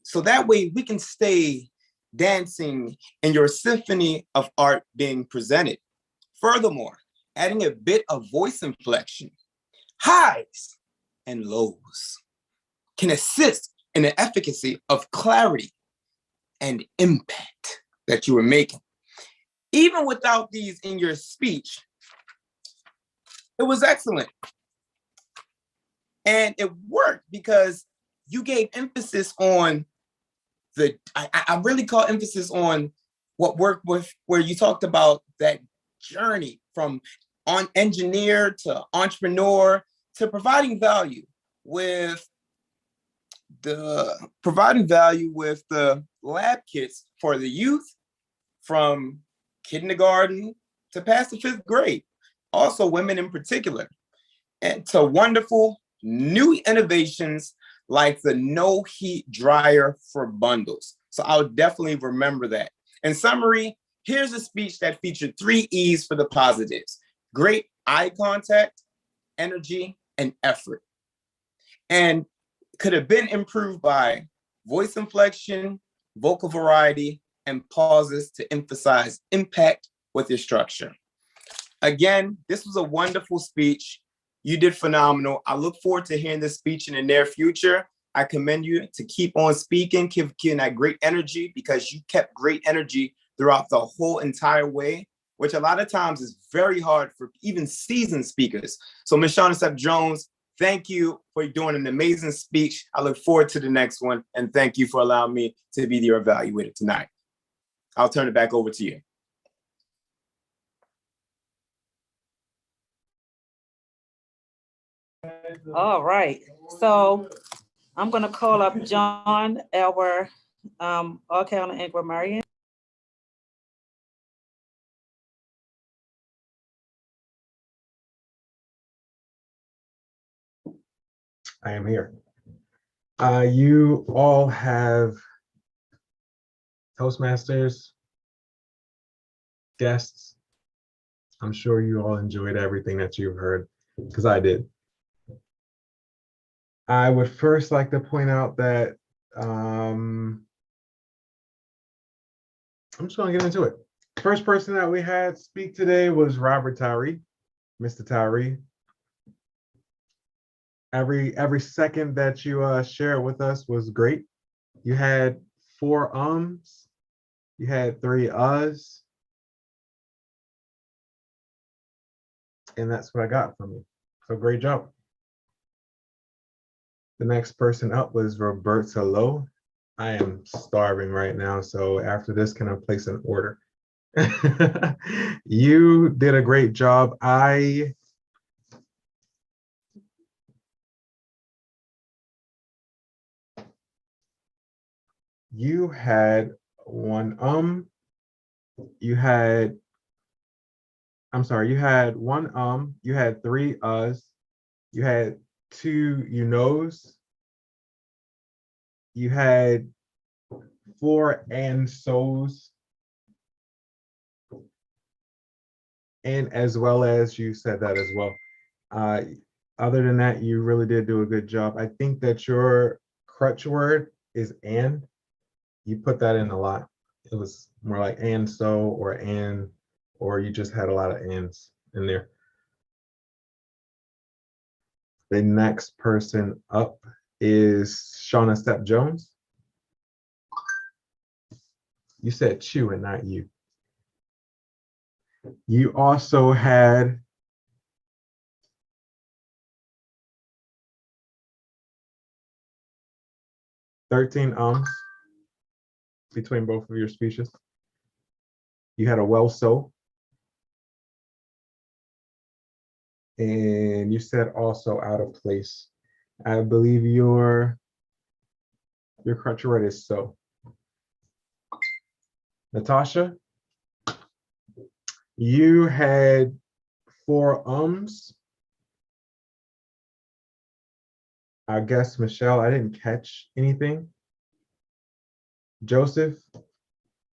So that way we can stay dancing in your symphony of art being presented. Furthermore, adding a bit of voice inflection, highs and lows, can assist in the efficacy of clarity and impact that you were making. Even without these in your speech, it was excellent. And it worked because you gave emphasis on I really call emphasis on what worked with, where you talked about that journey from engineer to entrepreneur to providing value with the lab kits for the youth from kindergarten to past the 5th grade, also women in particular, and to wonderful new innovations like the no heat dryer for bundles. So I'll definitely remember that. In summary, here's a speech that featured 3 E's for the positives: great eye contact, energy, and effort. And could have been improved by voice inflection, vocal variety, and pauses to emphasize impact with your structure. Again, this was a wonderful speech. You did phenomenal. I look forward to hearing this speech in the near future. I commend you to keep on speaking, keeping that great energy, because you kept great energy throughout the whole entire way, which a lot of times is very hard for even seasoned speakers. So Ms. Shauna Step Jones, thank you for doing an amazing speech. I look forward to the next one. And thank you for allowing me to be your evaluator tonight. I'll turn it back over to you. All right. So I'm going to call up John, our Arcana and Grammarian. I am here. You all have Toastmasters, guests, I'm sure you all enjoyed everything that you've heard, because I did. I would first like to point out that I'm just going to get into it. First person that we had speak today was Robert Tyree, Mr. Tyree. Every second that you shared with us was great. You had 4 ums, you had 3 uhs, and that's what I got from you. So great job. The next person up was Roberta Lowe. I am starving right now, so after this, can I place an order? You did a great job. You had 1 you had, I'm sorry, you had 1 you had 3 uhs, you had 2 you knows, you had 4 and so's, and as well as you said that as well. Other than that, you really did do a good job. I think that your crutch word is and. You put that in a lot. It was more like and so or you just had a lot of ands in there. The next person up is Shauna Step Jones. You said chew and not you. You also had "13 ums" between both of your speeches. You had a "well so." And you said also "out of place." I believe your crutch word is "so." Natasha, you had 4 ums. I guess Michelle, I didn't catch anything. Joseph,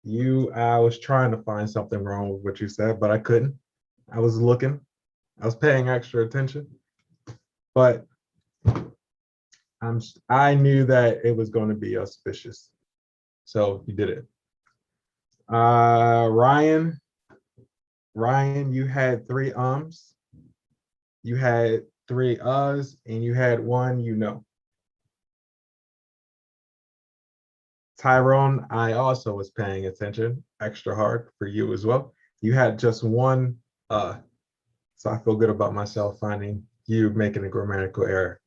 I was trying to find something wrong with what you said, but I couldn't. I was looking. I was paying extra attention. But I knew that it was going to be auspicious. So you did it. Ryan, you had 3 ums. You had 3 uhs, and you had 1 you know. Tyrone, I also was paying attention extra hard for you as well. You had just 1 so I feel good about myself finding you making a grammatical error.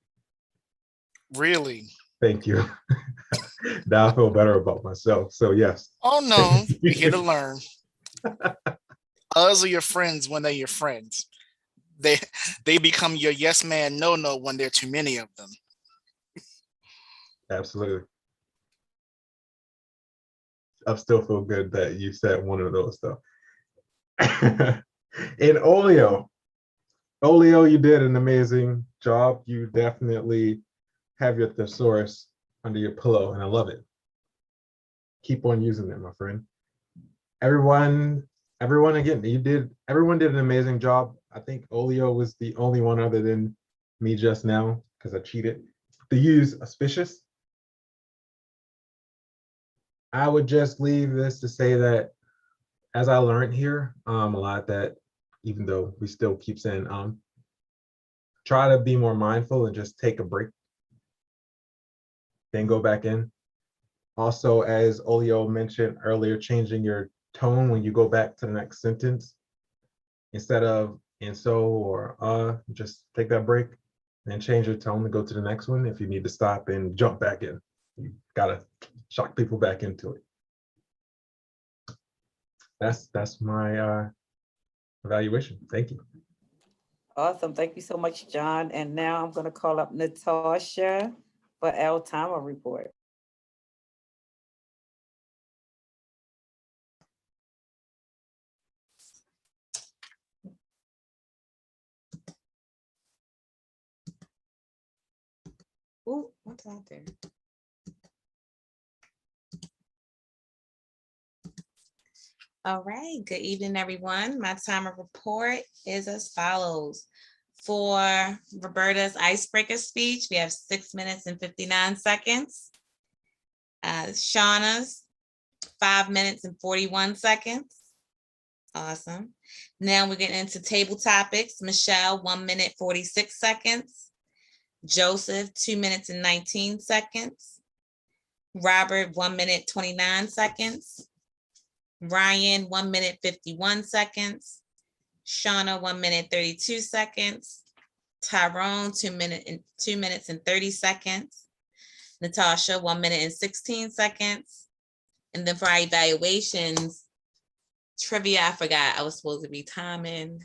Really? Thank you. Now I feel better about myself. So yes. Oh no, we're here to learn. Us are your friends when they're your friends. They become your yes man, no when there are too many of them. Absolutely. I still feel good that you said one of those though. In Olio, you did an amazing job. You definitely have your thesaurus under your pillow, and I love it. Keep on using it, my friend. Everyone again, everyone did an amazing job. I think Olio was the only one other than me just now, because I cheated, to use auspicious. I would just leave this to say that as I learned here, a lot, that even though we still keep saying try to be more mindful and just take a break, then go back in. Also, as Olio mentioned earlier, changing your tone when you go back to the next sentence. Instead of "and so" or just take that break and change your tone to go to the next one if you need to stop and jump back in. You gotta shock people back into it. That's my evaluation. Thank you. Awesome. Thank you so much, John. And now I'm going to call up Natasha for our timer report. Ooh, what's out there? All right, good evening, everyone. My timer report is as follows. For Roberta's icebreaker speech, we have 6 minutes and 59 seconds. Shauna's 5 minutes and 41 seconds. Awesome. Now we're getting into table topics. Michelle, 1 minute, 46 seconds. Joseph, 2 minutes and 19 seconds. Robert, 1 minute, 29 seconds. Ryan, 1 minute, 51 seconds. Shauna, 1 minute, 32 seconds. Tyrone, 2 minutes and 30 seconds. Natasha, 1 minute and 16 seconds. And then for our evaluations, trivia, I forgot I was supposed to be timing.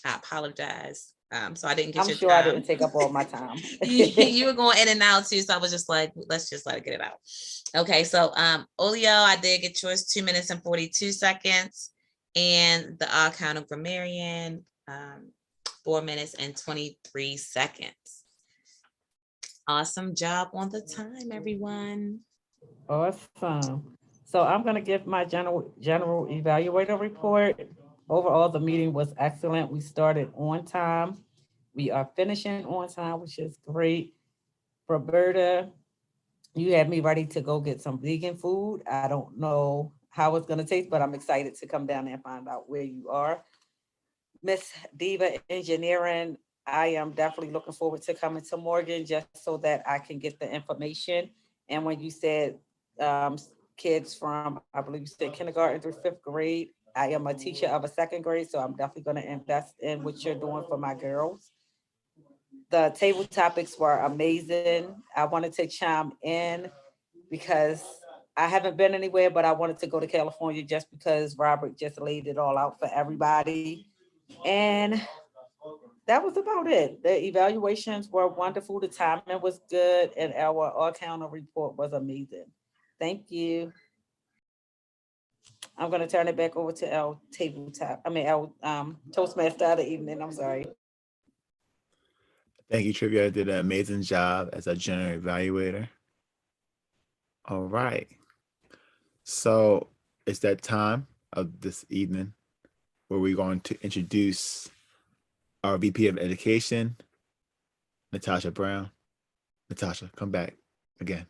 I apologize. So I didn't get I'm your sure time. I didn't take up all my time. You were going in and out too, so I was just like, let's just let it get it out. Okay, so Olio, I did get yours 2 minutes and 42 seconds, and the odd count of grammarian 4 minutes and 23 seconds. Awesome job on the time, everyone. Awesome. So I'm going to give my general evaluator report. Overall, the meeting was excellent. We started on time. We are finishing on time, which is great. Roberta, you had me ready to go get some vegan food. I don't know how it's going to taste, but I'm excited to come down there and find out where you are. Miss Diva Engineering, I am definitely looking forward to coming to Morgan just so that I can get the information. And when you said kids from, I believe you said kindergarten through 5th grade, I am a teacher of a 2nd grade, so I'm definitely going to invest in what you're doing for my girls. The table topics were amazing. I wanted to chime in because I haven't been anywhere, but I wanted to go to California just because Robert just laid it all out for everybody. And that was about it. The evaluations were wonderful. The timing was good, and our all-counter report was amazing. Thank you. I'm going to turn it back over to our our Toastmaster of the evening. I'm sorry. Thank you, Trivia. I did an amazing job as a general evaluator. All right. So it's that time of this evening where we're going to introduce our VP of Education, Natasha Brown. Natasha, come back again.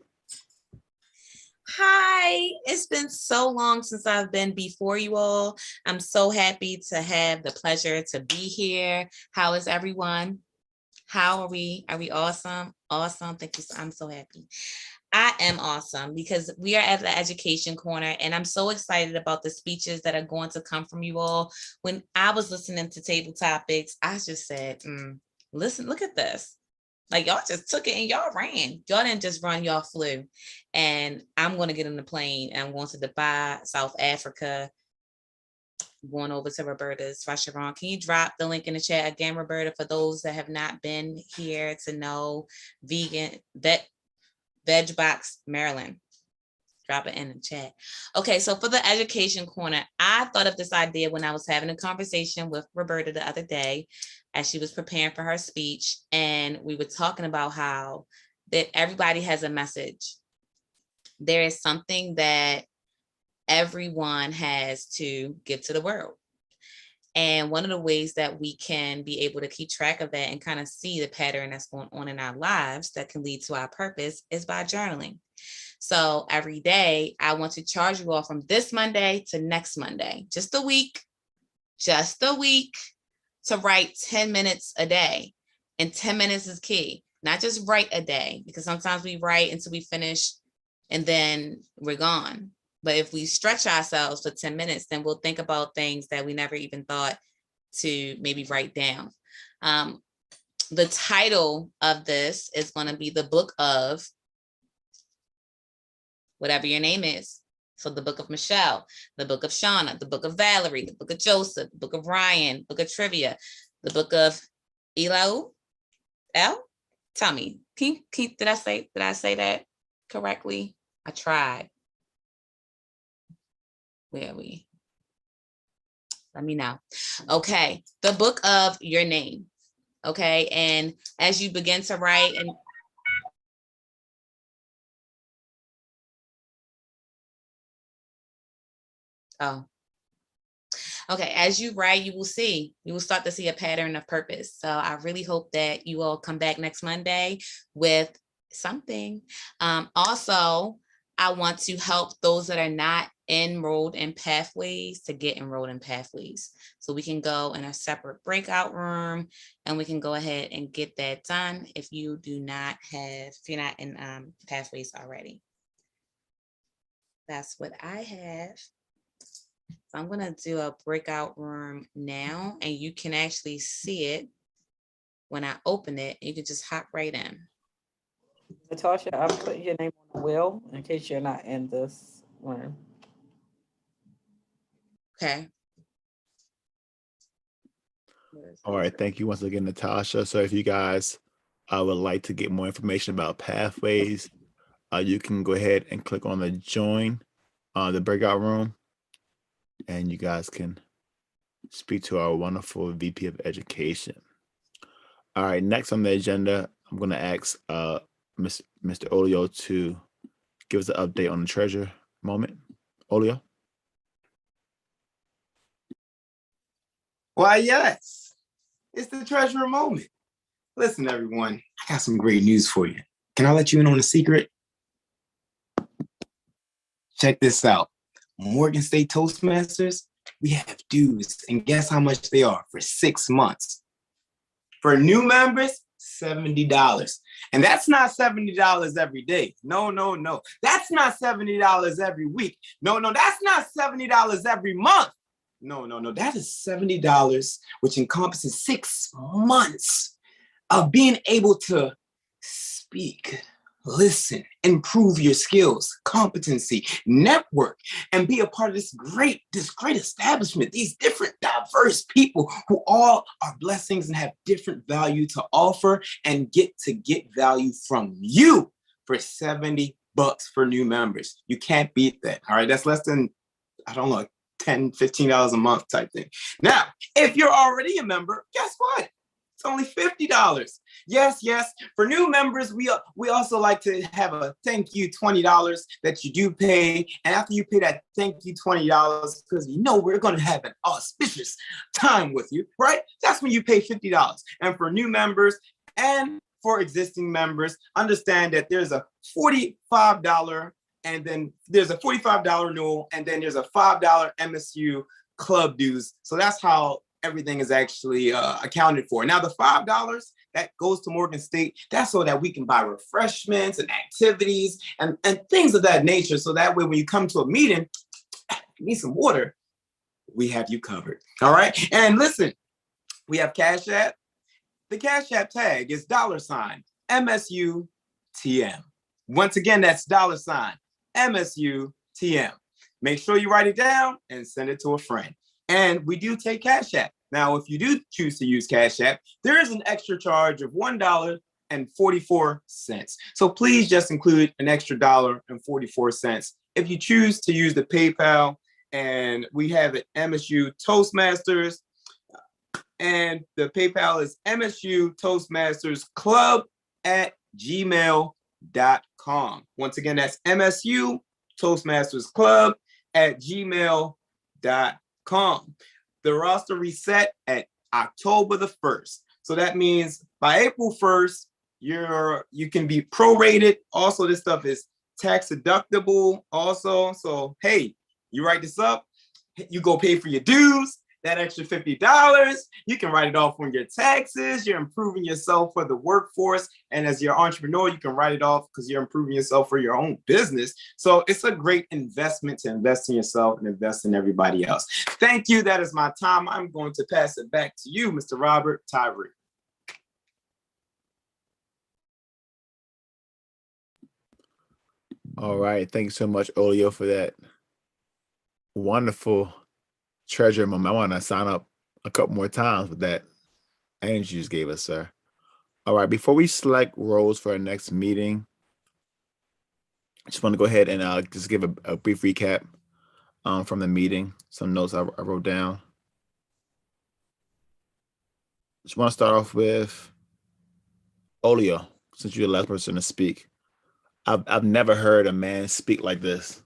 Hi, it's been so long since I've been before you all. I'm so happy to have the pleasure to be here. How is everyone? How are we? Are we awesome? Awesome. Thank you. I'm so happy. I am awesome because we are at the education corner and I'm so excited about the speeches that are going to come from you all. When I was listening to table topics, I just said, listen, look at this. Like y'all just took it and y'all ran. Y'all didn't just run, y'all flew. And I'm going to get on the plane and I'm going to Dubai, South Africa, going over to Roberta's restaurant. Can you drop the link in the chat again, Roberta, for those that have not been here to know Veg Box Maryland? Drop it in the chat. Okay, so for the education corner, I thought of this idea when I was having a conversation with Roberta the other day as she was preparing for her speech, and we were talking about how that everybody has a message. There is something that everyone has to give to the world. And one of the ways that we can be able to keep track of that and kind of see the pattern that's going on in our lives that can lead to our purpose is by journaling. So every day I want to charge you all from this Monday to next Monday, just a week to write 10 minutes a day. And 10 minutes is key, not just write a day, because sometimes we write until we finish and then we're gone. But if we stretch ourselves for 10 minutes, then we'll think about things that we never even thought to maybe write down. The title of this is going to be the book of whatever your name is. So the book of Michelle, the book of Shauna, the book of Valerie, the book of Joseph, the book of Ryan, book of Trivia, the book of Elau. Tell me, did I say that correctly? I tried. Where are we? Let me know. Okay, the book of your name. Okay, and as you begin to write and Okay, as you write, you will start to see a pattern of purpose. So I really hope that you all come back next Monday with something. Also, I want to help those that are not enrolled in Pathways to get enrolled in Pathways. So we can go in a separate breakout room and we can go ahead and get that done if you're not in Pathways already. That's what I have. So I'm gonna do a breakout room now and you can actually see it when I open it. You can just hop right in. Natasha, I'm putting your name on the wheel in case you're not in this room. Okay. All right, thank you once again, Natasha. So if you guys would like to get more information about Pathways, you can go ahead and click on the join the breakout room, and you guys can speak to our wonderful VP of Education. All right, next on the agenda, I'm going to ask Mr. Olio to give us an update on the treasure moment. Olio? Why, yes, it's the treasure moment. Listen, everyone, I got some great news for you. Can I let you in on a secret? Check this out. Morgan State Toastmasters, we have dues, and guess how much they are for 6 months? For new members, $70. And that's not $70 every day. No, no, no. That's not $70 every week. No, no, that's not $70 every month. No, no, no. That is $70, which encompasses 6 months of being able to speak, listen, improve your skills, competency, network, and be a part of this great establishment, these different diverse people who all are blessings and have different value to offer and get value from you for $70 for new members. You can't beat that. All right. That's less than, I don't know, $10, $15 a month type thing. Now, if you're already a member, guess what? It's only $50. Yes, yes. For new members, we also like to have a thank you $20 that you do pay. And after you pay that thank you $20, because you know we're going to have an auspicious time with you, right? That's when you pay $50. And for new members and for existing members, understand that there's a $45 and then there's a $45 renewal, and then there's a $5 MSU club dues. So that's how everything is actually accounted for. Now, the $5 that goes to Morgan State, that's so that we can buy refreshments and activities and things of that nature. So that way, when you come to a meeting, you need some water, we have you covered. All right. And listen, we have Cash App. The Cash App tag is $MSU TM. Once again, that's $MSU TM. Make sure you write it down and send it to a friend. And we do take Cash App. Now, if you do choose to use Cash App, there is an extra charge of $1.44. So please just include an extra $1.44 if you choose to use the PayPal. And we have it MSU Toastmasters. And the PayPal is MSU Toastmasters Club at gmail.com. Once again, that's MSU Toastmasters Club at gmail.com. The roster reset at October the 1st. So that means by April 1st, you can be prorated. Also, this stuff is tax deductible also. So, hey, you write this up, you go pay for your dues, that extra $50, you can write it off on your taxes. You're improving yourself for the workforce. And as your entrepreneur, you can write it off because you're improving yourself for your own business. So it's a great investment to invest in yourself and invest in everybody else. Thank you. That is my time. I'm going to pass it back to you, Mr. Robert Tyree. All right. Thank you so much, Olio, for that wonderful treasure moment. I want to sign up a couple more times with that energy you just gave us, sir. All right, before we select roles for our next meeting, I just want to go ahead and just give a brief recap from the meeting, some notes I wrote down. Just want to start off with Olio, since you're the last person to speak. I've never heard a man speak like this.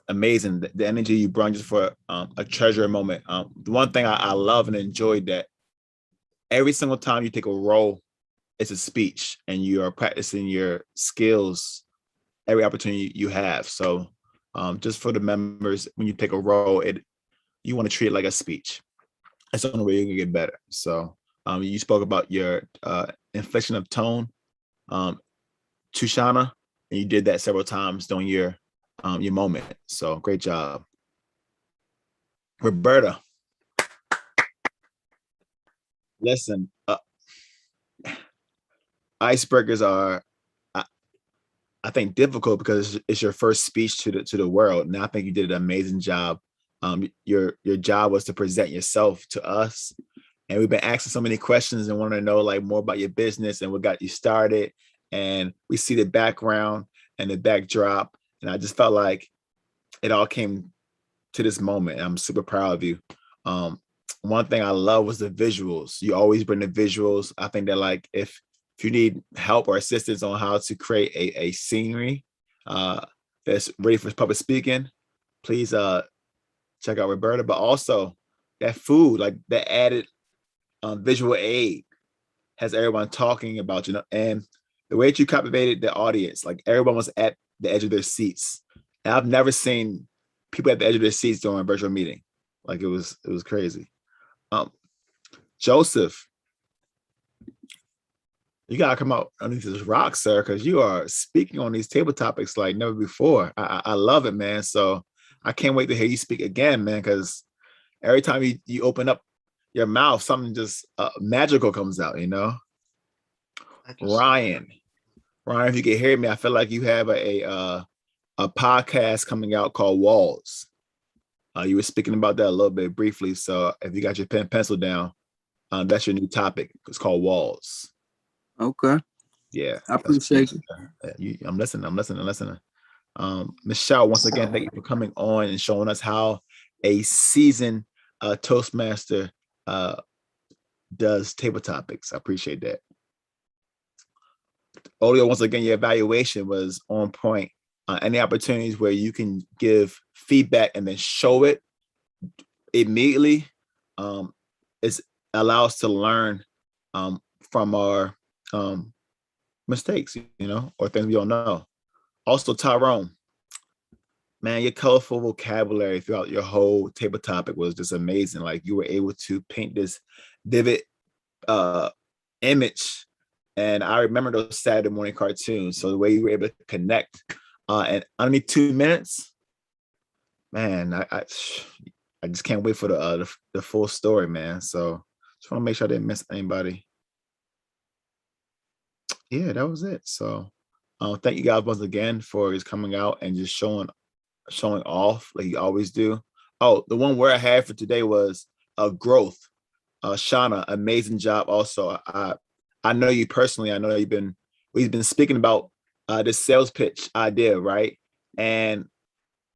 amazing. The energy you brought just for a treasure moment. The one thing I love and enjoyed that every single time you take a role, it's a speech, and you are practicing your skills every opportunity you have. So just for the members, when you take a role, you want to treat it like a speech. That's the only way you can get better. So you spoke about your inflection of tone to Shana, and you did that several times during your moment. So great job. Roberta. Listen, icebreakers are, I think, difficult because it's your first speech to the world, and I think you did an amazing job. Your job was to present yourself to us, and we've been asking so many questions and want to know like more about your business and what got you started. And we see the background and the backdrop, and I just felt like it all came to this moment. I'm super proud of you. One thing I love was the visuals. You always bring the visuals. I think that like if you need help or assistance on how to create a scenery that's ready for public speaking, please check out Roberta. But also that food, like the added visual aid, has everyone talking about, and the way that you captivated the audience, like everyone was at the edge of their seats. And I've never seen people at the edge of their seats during a virtual meeting. Like it was crazy. Joseph, you gotta come out underneath this rock, sir, because you are speaking on these table topics like never before. I love it, man. So I can't wait to hear you speak again, man, because every time you open up your mouth, something just magical comes out, Ryan, if you can hear me, I feel like you have a podcast coming out called Walls. You were speaking about that a little bit briefly. So if you got your pen and pencil down, that's your new topic. It's called Walls. Okay. Yeah. I appreciate you. I'm listening. Michelle, once again, thank you for coming on and showing us how a seasoned Toastmaster does table topics. I appreciate that. Olio, once again, your evaluation was on point. Any opportunities where you can give feedback and then show it immediately, it allows us to learn from our mistakes, or things we don't know. Also, Tyrone, man, your colorful vocabulary throughout your whole table topic was just amazing. Like you were able to paint this vivid image. And I remember those Saturday morning cartoons. So the way you were able to connect and underneath 2 minutes, man, I just can't wait for the full story, man. So just want to make sure I didn't miss anybody. Yeah, that was it. So thank you guys once again for just coming out and just showing off like you always do. Oh, the one word I had for today was growth. Shauna, amazing job. Also, I know you personally. I know we've been speaking about this sales pitch idea, right? And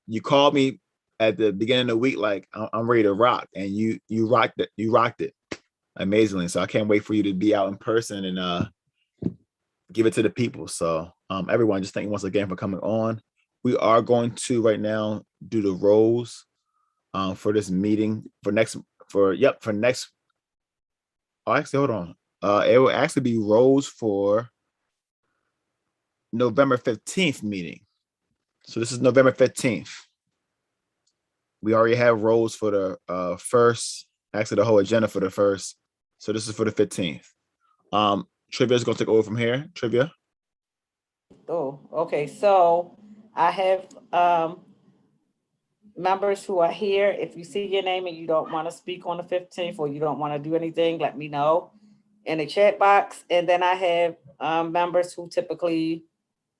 you called me at the beginning of the week, like I'm ready to rock, and you rocked it. You rocked it amazingly. So I can't wait for you to be out in person and give it to the people. So everyone, just thank you once again for coming on. We are going to right now do the roles for this meeting for next. Oh, actually, hold on. It will actually be roles for November 15th meeting. So this is November 15th. We already have roles for the first, actually the whole agenda for the first. So this is for the 15th. Trivia is going to take over from here. Trivia. Oh, okay. So I have members who are here. If you see your name and you don't want to speak on the 15th or you don't want to do anything, let me know in the chat box. And then I have members who typically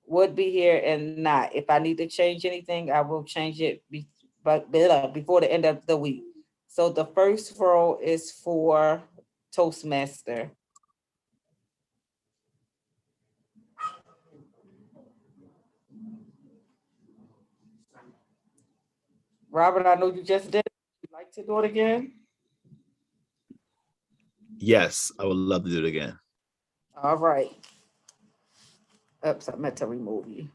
would be here and not. If I need to change anything, I will change it before the end of the week. So the first role is for Toastmaster. Robert, I know you just did it. Would you like to do it again? Yes, I would love to do it again. All right. Oops, I meant to remove you.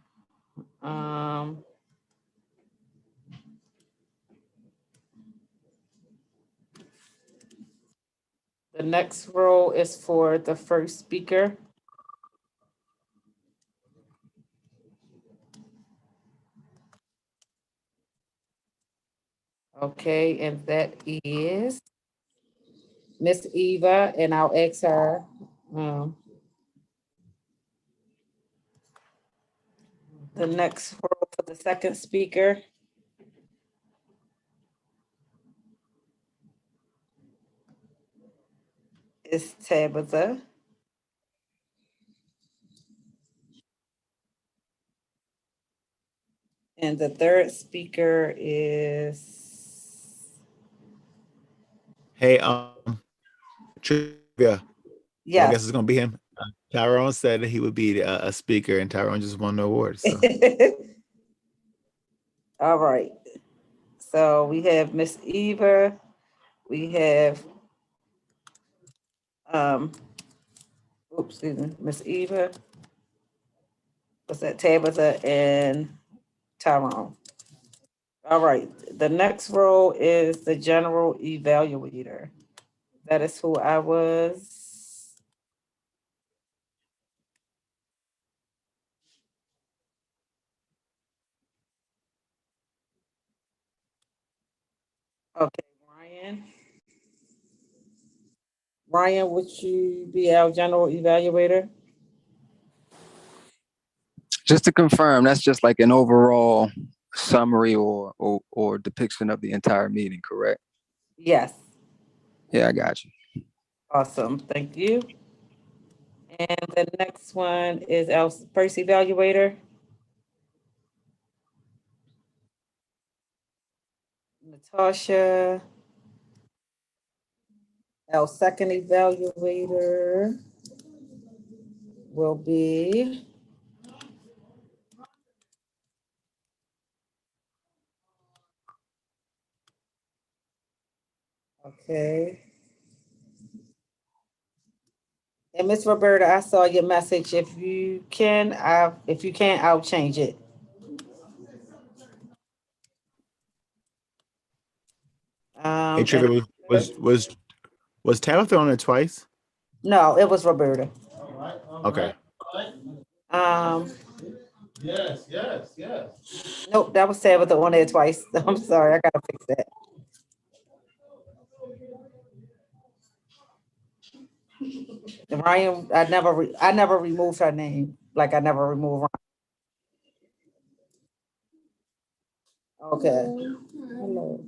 next row is for the first speaker. Okay, and that is Miss Eva, and I'll ask her. The next row for the second speaker is Tabitha. And the third speaker is, Hey, trivia. Well, I yes. guess it's gonna be him. Tyrone said that he would be a speaker, and Tyrone just won the award. So All right. So we have Miss Eva, we have, excuse me, Miss Eva, what's that, Tabitha and Tyrone. All right, the next role is the general evaluator. That is who I was. Okay, Ryan. Ryan, would you be our general evaluator? Just to confirm, that's just like an overall summary or depiction of the entire meeting, correct? Yes. Yeah, I got you. Awesome, thank you. And the next one is our first evaluator. Natasha. Our second evaluator will be okay. And Miss Roberta, I saw your message. If you can, I'll change it. hey, trivia, was Tabitha on it twice? No, it was Roberta. Okay. Yes. Nope, that was Tabitha on there twice. I'm sorry, I gotta fix that. And Ryan, I never removed her name. Like I never removed Ryan. Okay. Hello.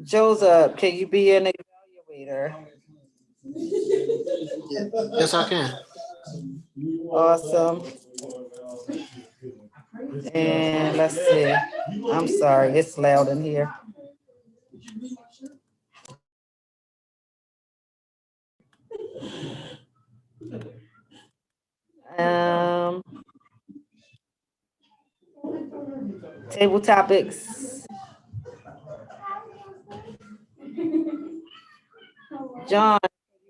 Joseph, can you be an evaluator? Yes, I can. Awesome. And let's see. I'm sorry, it's loud in here. Table topics. John,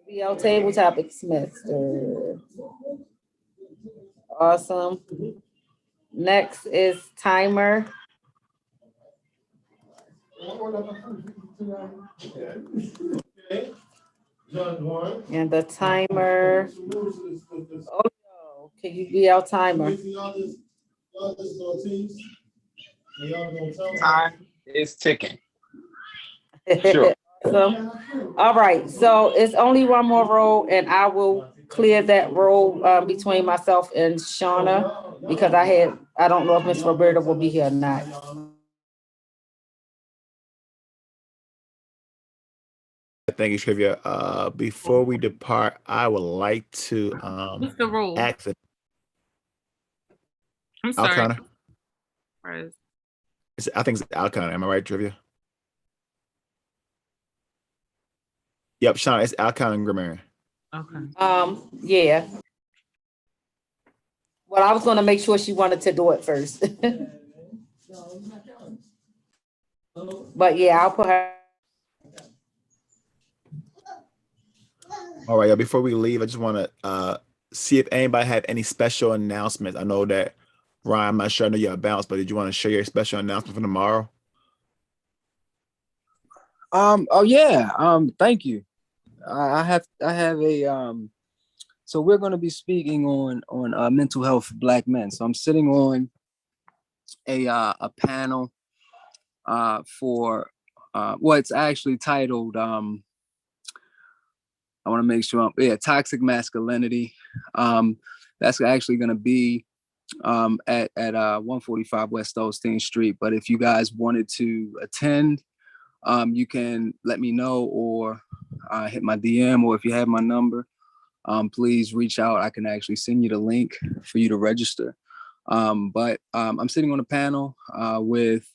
be our table topics master. Awesome. Next is timer. And the timer. Oh, no. Can you be our timer? Time is ticking. Sure. Awesome. All right, so it's only one more row and I will clear that row between myself and Shauna because I don't know if Miss Roberta will be here or not. Thank you, trivia. Before we depart, I would like to What's the rule? ask it. I'm sorry. Alcana. Right. I think it's Alcana. Am I right, trivia? Yep, Shauna, it's Alcana and Grammarian. Okay. Yeah. Well, I was gonna make sure she wanted to do it first. But yeah, I'll put her. All right, before we leave, I just want to see if anybody had any special announcements. I know that Ryan, I'm not sure I know you're bounced, but did you want to share your special announcement for tomorrow? Oh yeah. Thank you. I have a so we're going to be speaking on mental health for Black men. So I'm sitting on a panel for well, it's actually titled I want to make sure toxic masculinity. That's actually going to be at 145 West Osteen Street. But if you guys wanted to attend, you can let me know or hit my DM, or if you have my number, please reach out. I can actually send you the link for you to register. But I'm sitting on a panel with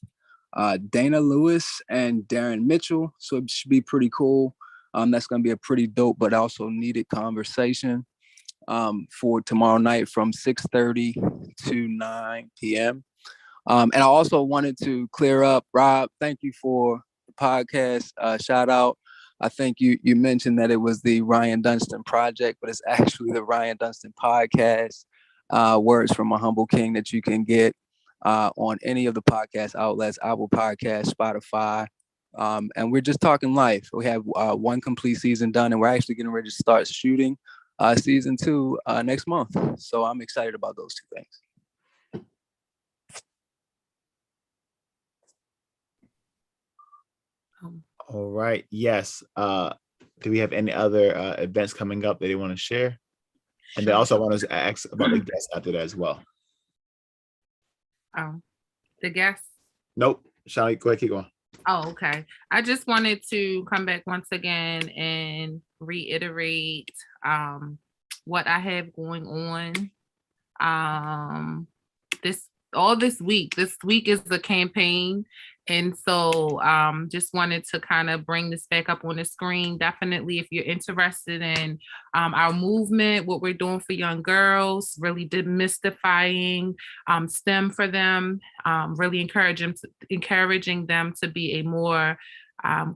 Dana Lewis and Darren Mitchell. So it should be pretty cool. That's going to be a pretty dope, but also needed conversation for tomorrow night from 6:30 to 9 p.m. And I also wanted to clear up, Rob, thank you for the podcast. Shout out. I think you mentioned that it was the Ryan Dunstan Project, but it's actually the Ryan Dunstan Podcast, Words from a Humble King, that you can get on any of the podcast outlets, Apple Podcasts, Spotify. And we're just talking life. We have one complete season done, and we're actually getting ready to start shooting season 2 next month. So I'm excited about those two things. All right. Yes. Do we have any other events coming up that they want to share? And they also want to ask about the guests after that as well. The guests? Nope. Shall go ahead, keep going. Oh, okay. I just wanted to come back once again and reiterate what I have going on this week. This week is the campaign. And so just wanted to kind of bring this back up on the screen. Definitely, if you're interested in our movement, what we're doing for young girls, really demystifying STEM for them, really encouraging them to be a more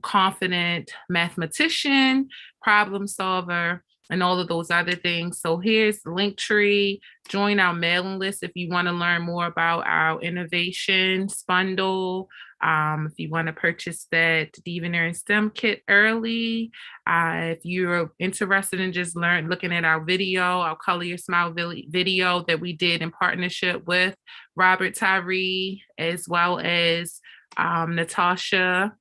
confident mathematician, problem solver, and all of those other things. So here's the Linktree. Join our mailing list if you want to learn more about our innovations bundle. If you want to purchase that Deveneer and STEM kit early, if you're interested in just looking at our video, our Color Your Smile video that we did in partnership with Robert Tyree, as well as Natasha.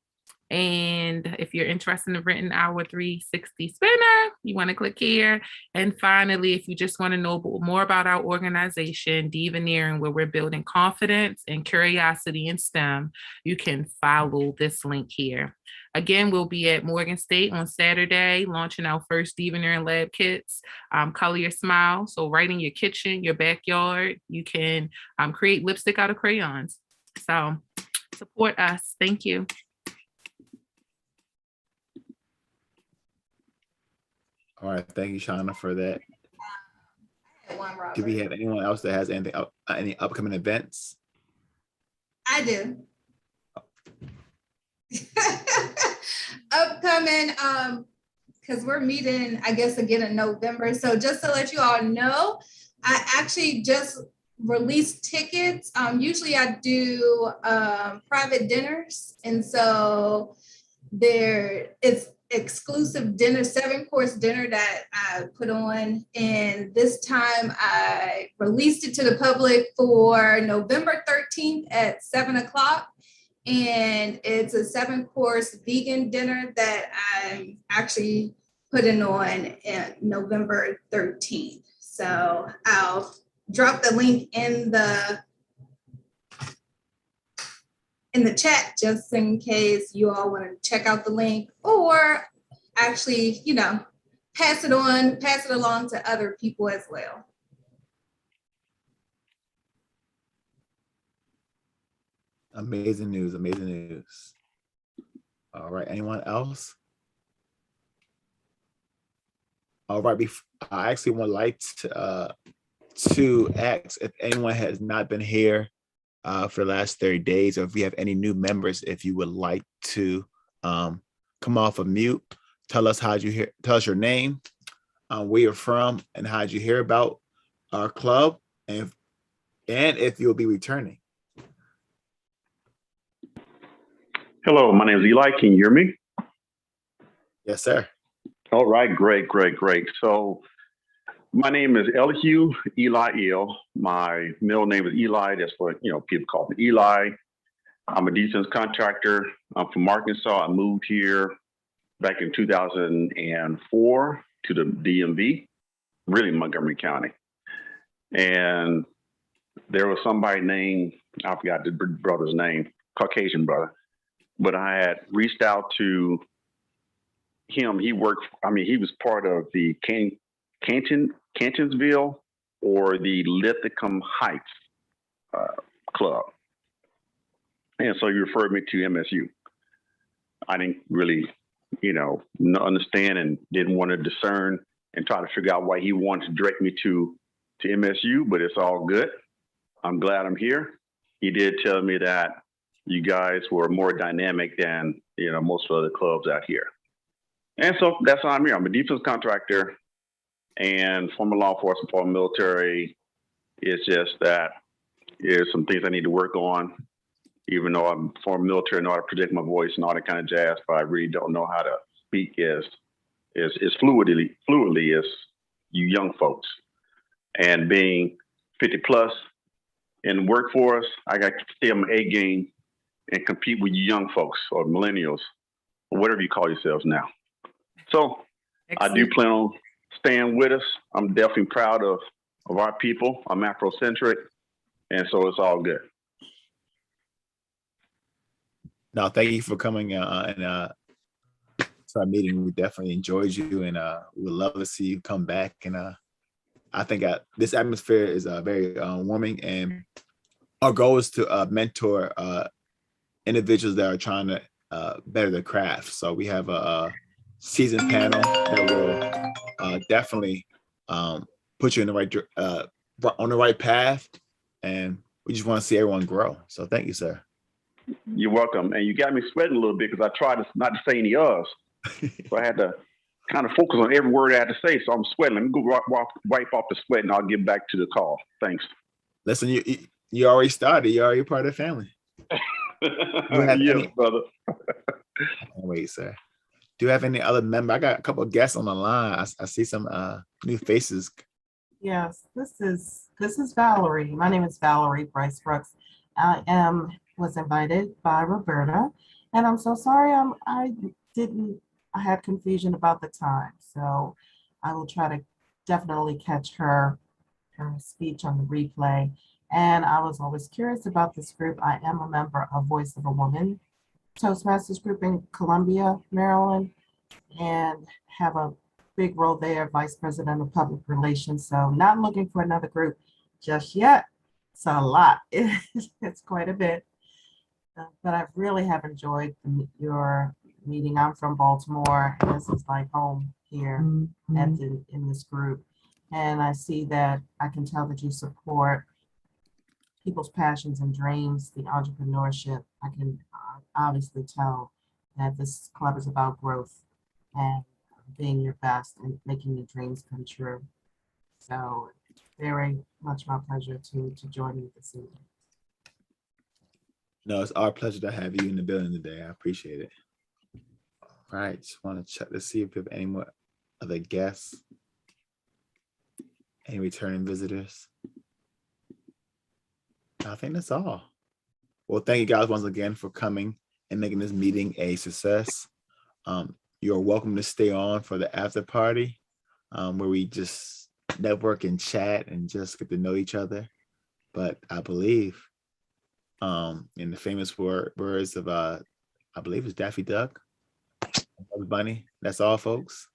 And if you're interested in the written hour 360 spinner, you want to click here. And finally, if you just want to know more about our organization, Deveneering, where we're building confidence and curiosity in STEM, you can follow this link here. Again, we'll be at Morgan State on Saturday, launching our first Deveneering lab kits, Color Your Smile. So right in your kitchen, your backyard, you can create lipstick out of crayons. So support us. Thank you. All right, thank you, Shauna, for that. Do we have anyone else that has anything, any upcoming events? I do. Upcoming, because we're meeting, I guess, again in November. So just to let you all know, I actually just released tickets. Usually I do private dinners, and so it's exclusive dinner, 7-course dinner that I put on. And this time I released it to the public for November 13th at 7:00. And it's a 7-course vegan dinner that I'm actually putting on November 13th. So I'll drop the link in the chat just in case you all want to check out the link, or actually, pass it along to other people as well. Amazing news, amazing news. All right, anyone else? All right, I actually would like to ask if anyone has not been here for the last 30 days, or if we have any new members, if you would like to come off of mute, tell us your name, where you're from, and how'd you hear about our club, and and if you'll be returning. Hello, my name is Eli. Can you hear me? Yes, sir. All right, great. So my name is Elihu Eli Il. My middle name is Eli. That's what, people call me Eli. I'm a defense contractor. I'm from Arkansas. I moved here back in 2004 to the DMV, really Montgomery County. And there was somebody named, I forgot the brother's name, Caucasian brother. But I had reached out to him. He was part of the Cantonsville or the Lithicum Heights club. And so he referred me to MSU. I didn't really, understand and didn't want to discern and try to figure out why he wanted to direct me to MSU, but it's all good. I'm glad I'm here. He did tell me that you guys were more dynamic than, most of the clubs out here. And so that's why I'm here. I'm a defense contractor and former law enforcement, former military. It's just that there's some things I need to work on, even though I'm former military, I know how to project my voice and all that kind of jazz, but I really don't know how to speak as fluidly as you young folks. And being 50 plus in the workforce, I got to stay on my A game and compete with you young folks or millennials or whatever you call yourselves now. So excellent. I do plan on staying with us. I'm definitely proud of our people. I'm Afrocentric, and so it's all good. No, thank you for coming and to our meeting. We definitely enjoyed you, and we would love to see you come back. And I think this atmosphere is very warming, and our goal is to mentor individuals that are trying to better their craft. So we have a seasoned panel that will definitely put you in the on the right path, and we just want to see everyone grow. So thank you, sir. You're welcome. And you got me sweating a little bit because I tried not to say any ofs. So I had to kind of focus on every word I had to say. So I'm sweating. Let me go wipe off the sweat and I'll get back to the call. Thanks. Listen, you already started. You're already part of the family. Yes, brother. Wait, sir. Do you have any other member? I got a couple of guests on the line. I see some new faces. Yes, this is Valerie. My name is Valerie Bryce Brooks. I was invited by Roberta, and I'm so sorry I had confusion about the time. So I will try to definitely catch her speech on the replay. And I was always curious about this group. I am a member of Voice of a Woman Toastmasters group in Columbia, Maryland, and have a big role there, Vice President of Public Relations. So not looking for another group just yet. It's a lot. It's quite a bit. But I really have enjoyed your meeting. I'm from Baltimore, and this is like home here in this group. And I see that I can tell that you support people's passions and dreams, the entrepreneurship. I can obviously tell that this club is about growth and being your best and making your dreams come true. So very much my pleasure to join you this evening. No, it's our pleasure to have you in the building today. I appreciate it. All right, just want to check to see if we have any more other guests, any returning visitors. I think that's all. Well, thank you guys once again for coming and making this meeting a success. You're welcome to stay on for the after party, where we just network and chat and just get to know each other. But I believe in the famous words of I believe it's Daffy Duck, Bunny. That's all, folks.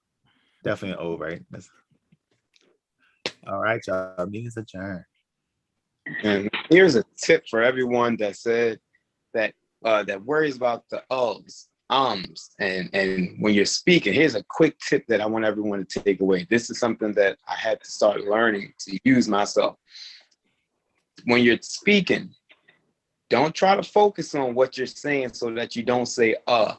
Definitely over, right? All right, y'all. Meeting's adjourned. And here's a tip for everyone that said that that worries about the ums, and when you're speaking. Here's a quick tip that I want everyone to take away. This is something that I had to start learning to use myself. When you're speaking, don't try to focus on what you're saying so that you don't say or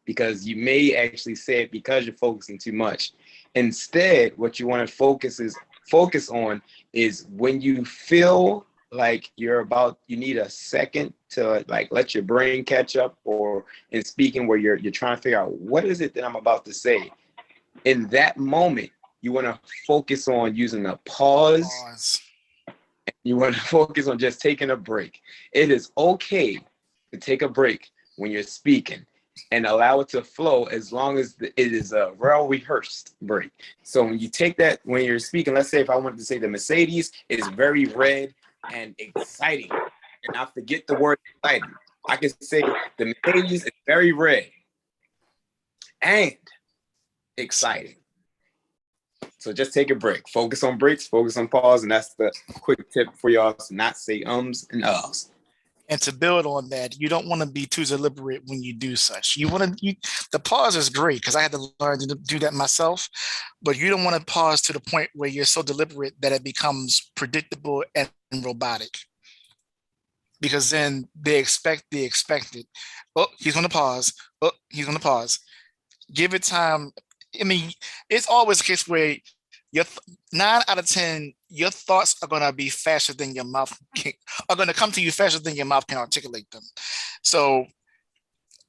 because you may actually say it because you're focusing too much. Instead, what you want to focus on is when you feel like you need a second to like let your brain catch up, or in speaking where you're trying to figure out what is it that I'm about to say. In that moment, you want to focus on using a pause. You want to focus on just taking a break. It is okay to take a break when you're speaking and allow it to flow, as long as it is a well-rehearsed break. So when you take that, when you're speaking, let's say if I wanted to say the Mercedes is very red and exciting, and I forget the word exciting, I can say the Mercedes is very red and exciting. So just take a break. Focus on breaks, focus on pause, and that's the quick tip for y'all to not say ums and uhs. And to build on that, you don't want to be too deliberate when you do such. The pause is great, because I had to learn to do that myself, but you don't want to pause to the point where you're so deliberate that it becomes predictable and robotic. Because then they expect the expected. Oh, he's going to pause. Oh, he's going to pause. Give it time. I mean, it's always a case where 9 out of 10, your thoughts are going to be faster than your mouth are going to come to you faster than your mouth can articulate them. So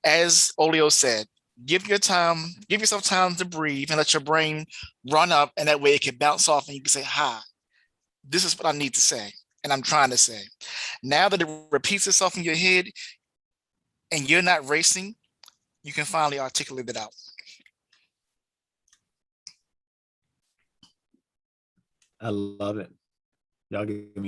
as Olio said, give yourself time to breathe and let your brain run up, and that way it can bounce off and you can say, this is what I need to say and I'm trying to say. Now that it repeats itself in your head and you're not racing, you can finally articulate it out. I love it. Y'all give me